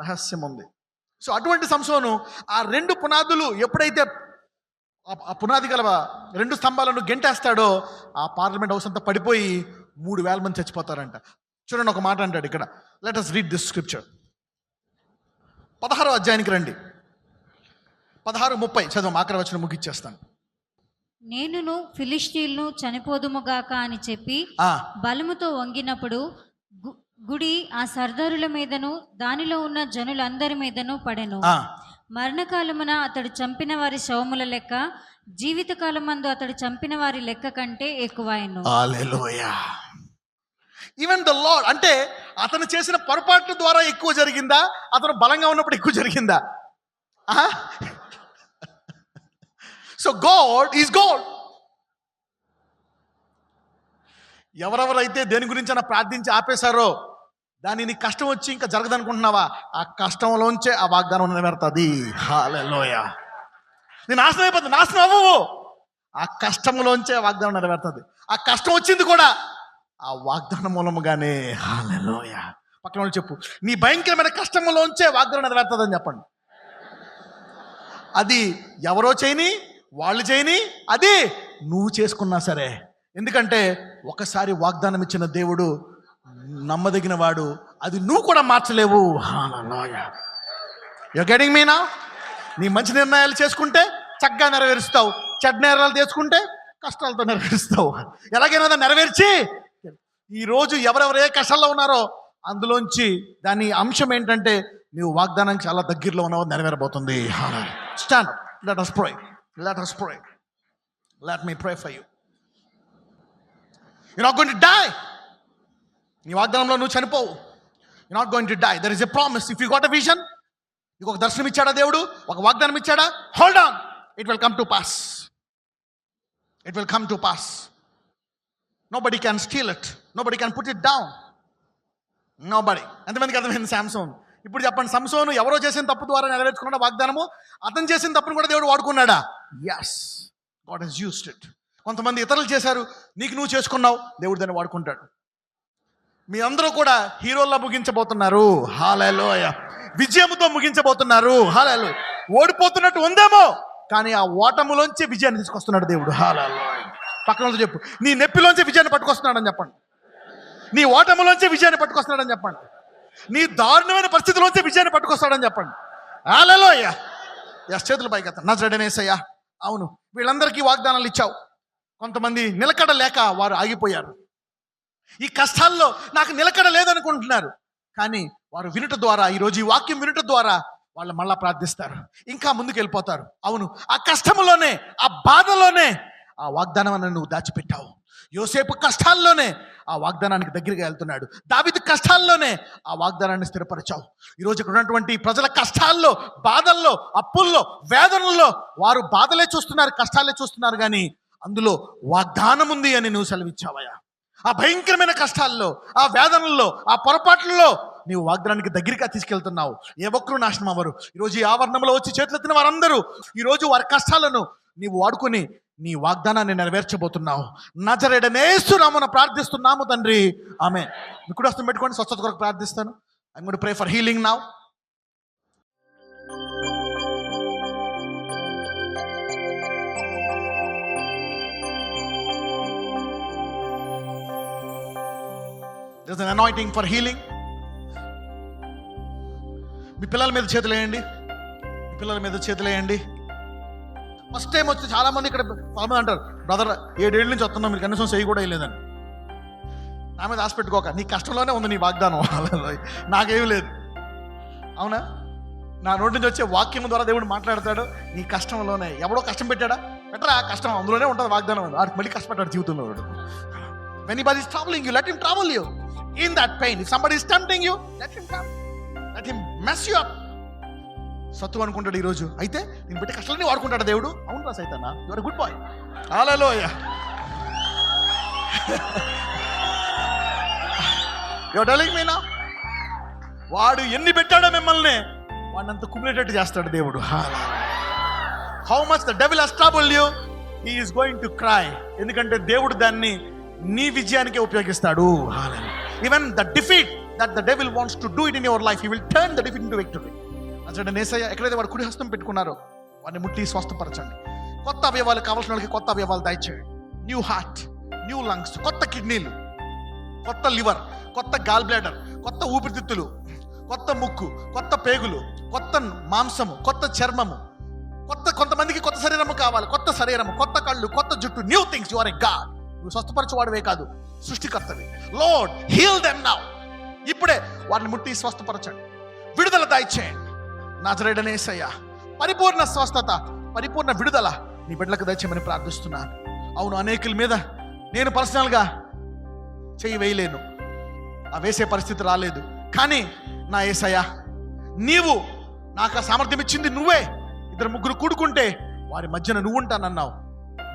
రహస్యం ఉంది. సో అటువంటి సంసోను ఆ 2 పునాదులు ఎప్పుడైతే ఆ పునాది గల 2 స్తంభాలను గెంటేస్తాడో ఆ పార్లమెంట్ హౌస్ అంతా పడిపోయి 3,000 మంది చచ్చిపోతారంట. చూడండి, ఒక మాట అంటాడు ఇక్కడ. Let us read this scripture. 16వ అధ్యాయానికి రండి. 16:30 చదువు, ఆఖరి వచనం ముగిచ్చేస్తాను. నేనును ఫిలిష్తీయులను చనిపోదుముగాక అని చెప్పి బలముతో వంగినప్పుడు గుడి ఆ సర్దారుల మీదను దానిలో ఉన్న జనులందరి మీదను పడెను. మరణకాలమున అతడు చంపిన వారి శవముల లెక్క జీవితకాలమందు అతడు చంపిన వారి లెక్క కంటే ఎక్కువైను. హల్లెలూయా. ఈవెన్ ద లార్డ్, అంటే అతను చేసిన పొరపాట్ల ద్వారా ఎక్కువ జరిగిందా, అతను బలంగా ఉన్నప్పుడు ఎక్కువ జరిగిందా? So God is God. ఎవరెవరైతే దేని గురించి అయినా ప్రార్థించి ఆపేశారో దానిని కష్టం వచ్చి ఇంకా జరగదనుకుంటున్నావా, ఆ కష్టంలోంచే ఆ వాగ్దానం నెరవేరుతుంది. హల్లెలూయా. నేను నాశనం అయిపోతుంది, నాశనం అవ్వవు. ఆ కష్టంలోంచే వాగ్దానం నెరవేరుతుంది. ఆ కష్టం వచ్చింది కూడా ఆ వాగ్దానం మూలముగానే. హల్లెలూయా. పక్కన వాళ్ళు చెప్పు, నీ భయంకరమైన కష్టంలోంచే వాగ్దానం నెరవేరుతుంది అని చెప్పండి. అది ఎవరో చేయని, వాళ్ళు చేయని, అది నువ్వు చేసుకున్నా సరే. ఎందుకంటే ఒకసారి వాగ్దానం ఇచ్చిన దేవుడు నమ్మదగిన వాడు, అది నువ్వు కూడా మార్చలేవు. You getting me now? నీ మంచి నిర్ణయాలు చేసుకుంటే చక్కగా నెరవేరుస్తావు, చెడ్డ నిర్ణయాలు చేసుకుంటే కష్టాలతో నెరవేరుస్తావు. ఎలాగైనా నెరవేర్చి, ఈరోజు ఎవరెవరు ఏ కష్టాల్లో ఉన్నారో అందులోంచి దాని అంశం ఏంటంటే నువ్వు వాగ్దానానికి చాలా దగ్గరలో ఉన్నావు, నెరవేరబోతుంది. Stand, let us pray. Let us pray. Let me pray for you. You're not going to die. నీ వాగ్దానంలో నువ్వు చనిపోవు. You're not going to die. There is a promise. If you got a vision, నీకు ఒక దర్శనం ఇచ్చాడా దేవుడు, ఒక వాగ్దానం ఇచ్చాడా, hold on, it will come to pass. It will come to pass. Nobody can steal it. Nobody can put it down. Nobody. ఎంతమందికి అర్థమైంది శాంసోన్? ఇప్పుడు చెప్పండి, సంసోను ఎవరో చేసిన తప్పు ద్వారా నెరవేర్చుకున్న వాగ్దానము, అతను చేసిన తప్పును కూడా దేవుడు వాడుకున్నాడా? yes, God has used it. కొంతమంది ఇతరులు చేశారు, నీకు నువ్వు చేసుకున్నావు, దేవుడు దాన్ని వాడుకుంటాడు. మీ అందరూ కూడా హీరోల్లా ముగించబోతున్నారు. హల్లెలూయా. విజయంతో ముగించబోతున్నారు. హల్లెలూయా. ఓడిపోతున్నట్టు ఉందేమో, కానీ ఆ ఓటములోంచి విజయాన్ని తీసుకొస్తున్నాడు దేవుడు. హల్లెలూయా. పక్కన చెప్పు, నీ నెప్పిలోంచి విజయాన్ని పట్టుకొస్తున్నాడని చెప్పండి. నీ ఓటములోంచి విజయాన్ని పట్టుకొస్తున్నాడని చెప్పండి. నీ దారుణమైన పరిస్థితిలోంచి విజయాన్ని పట్టుకొస్తాడని చెప్పండి. హల్లెలూయా. చేతులు పైకి ఎత్తండి. నజరేయుడైన యేసయ్యా, అవును, వీళ్ళందరికీ వాగ్దానాలు ఇచ్చావు. కొంతమంది నిలకడ లేక వారు ఆగిపోయారు. ఈ కష్టాల్లో నాకు నిలకడ లేదనుకుంటున్నారు, కానీ వారు వినుట ద్వారా, ఈరోజు ఈ వాక్యం వినుట ద్వారా వాళ్ళు మళ్ళా ప్రార్థిస్తారు, ఇంకా ముందుకు వెళ్ళిపోతారు. అవును, ఆ కష్టంలోనే, ఆ బాధలోనే ఆ వాగ్దానాన్ని నువ్వు దాచిపెట్టావు. యోసేపు కష్టాల్లోనే ఆ వాగ్దానానికి దగ్గరగా వెళ్తున్నాడు. దావీదు కష్టాల్లోనే ఆ వాగ్దానాన్ని స్థిరపరిచావు. ఈరోజు ఇక్కడ ఉన్నటువంటి ప్రజల కష్టాల్లో, బాధల్లో, అప్పుల్లో, వేదనల్లో వారు బాధలే చూస్తున్నారు, కష్టాలే చూస్తున్నారు, కానీ అందులో వాగ్దానం ఉంది అని నువ్వు సెలవిచ్చావయ్యా. ఆ భయంకరమైన కష్టాల్లో, ఆ వేదనల్లో, ఆ పొరపాట్లలో నీవు వాగ్దానానికి దగ్గరగా తీసుకెళ్తున్నావు. ఏ ఒక్కరూ నాశనం అవ్వరు. ఈరోజు ఈ ఆవరణంలో వచ్చి చేతులెత్తిన వారందరూ ఈరోజు వారి కష్టాలను నీవు వాడుకొని నీ వాగ్దానాన్ని నెరవేర్చబోతున్నావు. నజరేయుడైన యేసు నామమున ప్రార్థిస్తున్నాము తండ్రి, ఆమేన్. మీ కుడి హస్తం పెట్టుకోండి, స్వస్థత కొరకు ప్రార్థిస్తాను. I am going to pray for healing now. There's an anointing for healing. మీ పిల్లల మీద చేతులు వేయండి. మీ పిల్లల మీద చేతులు వేయండి. ఫస్ట్ టైం వచ్చి చాలామంది ఇక్కడ చాలామంది అంటారు, బ్రదర్ 7 ఏళ్ళ నుంచి వస్తున్నాం, మీరు కనీసం చెయ్యి కూడా వేయలేదని. నా మీద ఆశ పెట్టుకోక, నీ కష్టంలోనే ఉంది నీ వాగ్దానం. నాకేమీ లేదు. అవునా? నా నోటి నుంచి వచ్చే వాక్యం ద్వారా దేవుడు మాట్లాడతాడు. నీ కష్టంలోనే. ఎవడో కష్టం పెట్టాడా? పెట్టరా, కష్టం అందులోనే ఉంటుంది వాగ్దానం. వాడికి మళ్ళీ కష్టపడ్డాడు జీవితంలో. వాడు when anybody is troubling you, let him trouble you in that pain. If somebody is tempting you, let him come, let him mess you up. సత్తు అనుకుంటాడు ఈరోజు, అయితే నేను పెట్టి కష్టాలన్నీ వాడుకుంటాడు దేవుడు. అవును రా సైతానా, you are good boy. Hallelujah. You are telling me now, వాడు ఎన్ని పెట్టాడో మిమ్మల్ని, వాడిని అంత కుమిలేటట్టు చేస్తాడు దేవుడు. How much the devil has troubled you, he is going to cry. ఎందుకంటే దేవుడు దాన్ని నీ విజయానికే ఉపయోగిస్తాడు. Even the defeat that the devil wants to do it in your life, he will turn the defeat into victory. అంటే యేసయ్య ఎక్కడైతే వాడు కుడి హస్తం పెట్టుకున్నారో వాడిని ముట్టి స్వస్థపరచండి. కొత్త అవయవాలు కావాల్సిన వాళ్ళకి కొత్త అవయవాలు దయచేయండి. న్యూ హార్ట్, న్యూ లంగ్స్, కొత్త కిడ్నీలు, కొత్త లివర్, కొత్త గాల్ బ్లాడర్, కొత్త ఊపిరితిత్తులు, కొత్త ముక్కు, కొత్త పేగులు, కొత్త మాంసము, కొత్త చర్మము, కొంతమందికి కొత్త శరీరము కావాలి, కొత్త శరీరము, కొత్త కళ్ళు, కొత్త జుట్టు. New things. You are a god. నువ్వు స్వస్థపరచువాడివే కాదు, సృష్టికర్తవి. Lord heal them now. ఇప్పుడే వారిని ముట్టి స్వస్థపరచండి, విడుదల దయచేయండి. నజరేయుడైన యేసయ్యా, పరిపూర్ణ స్వస్థత, పరిపూర్ణ విడుదల నీ బిడ్డలకు దయచేయమని ప్రార్థిస్తున్నాను. అవును, అనేకుల మీద నేను పర్సనల్గా చెయ్యి వేయలేను, ఆ వేసే పరిస్థితి రాలేదు. కానీ నా యేసయ్యా, నీవు నాకు ఆ సామర్థ్యం ఇచ్చింది నువ్వే. 2-3 కూడుకుంటే వారి మధ్యన నువ్వు ఉంటానన్నావు.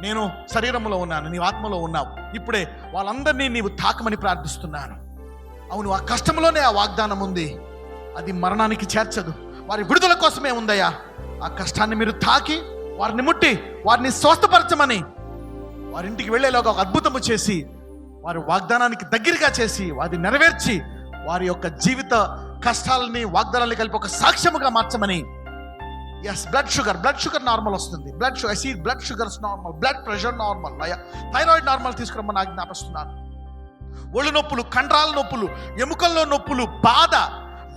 నేను శరీరంలో ఉన్నాను, నీవు ఆత్మలో ఉన్నావు. ఇప్పుడే వాళ్ళందరినీ నీవు తాకమని ప్రార్థిస్తున్నాను. అవును, ఆ కష్టంలోనే ఆ వాగ్దానం ఉంది. అది మరణానికి చేర్చదు, వారి విడుదల కోసమే ఉందయ్యా. ఆ కష్టాన్ని మీరు తాకి వారిని ముట్టి వారిని స్వస్థపరచమని, వారింటికి వెళ్ళేలాగా ఒక అద్భుతము చేసి, వారి వాగ్దానానికి దగ్గరగా చేసి, వారిని నెరవేర్చి, వారి యొక్క జీవిత కష్టాలని వాగ్దానాన్ని కలిపి ఒక సాక్ష్యముగా మార్చమని. ఎస్, బ్లడ్ షుగర్ నార్మల్ వస్తుంది. Blood sugars normal, blood pressure normal, thyroid normal తీసుకురమ్మని ఆజ్ఞాపిస్తున్నాను. ఒళ్ళు నొప్పులు, కండరాల నొప్పులు, ఎముకల్లో నొప్పులు, బాధ,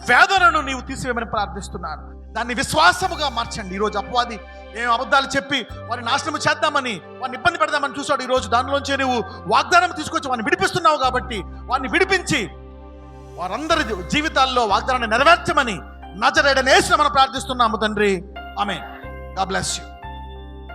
వేదనను నీవు తీసివేయమని ప్రార్థిస్తున్నాను. దాన్ని విశ్వాసముగా మార్చండి. ఈరోజు అపవాది ఏం అబద్ధాలు చెప్పి వారిని నాశనము చేద్దామని, వారిని ఇబ్బంది పెడదామని చూసాడు. ఈరోజు దానిలోంచి నువ్వు వాగ్దానం తీసుకొచ్చి వారిని విడిపిస్తున్నావు. కాబట్టి వారిని విడిపించి వారందరి జీవితాల్లో వాగ్దానాన్ని నెరవేర్చమని నజరేయుడైన యేసుని మనం ప్రార్థిస్తున్నాము తండ్రి. ఆమేన్. God bless you.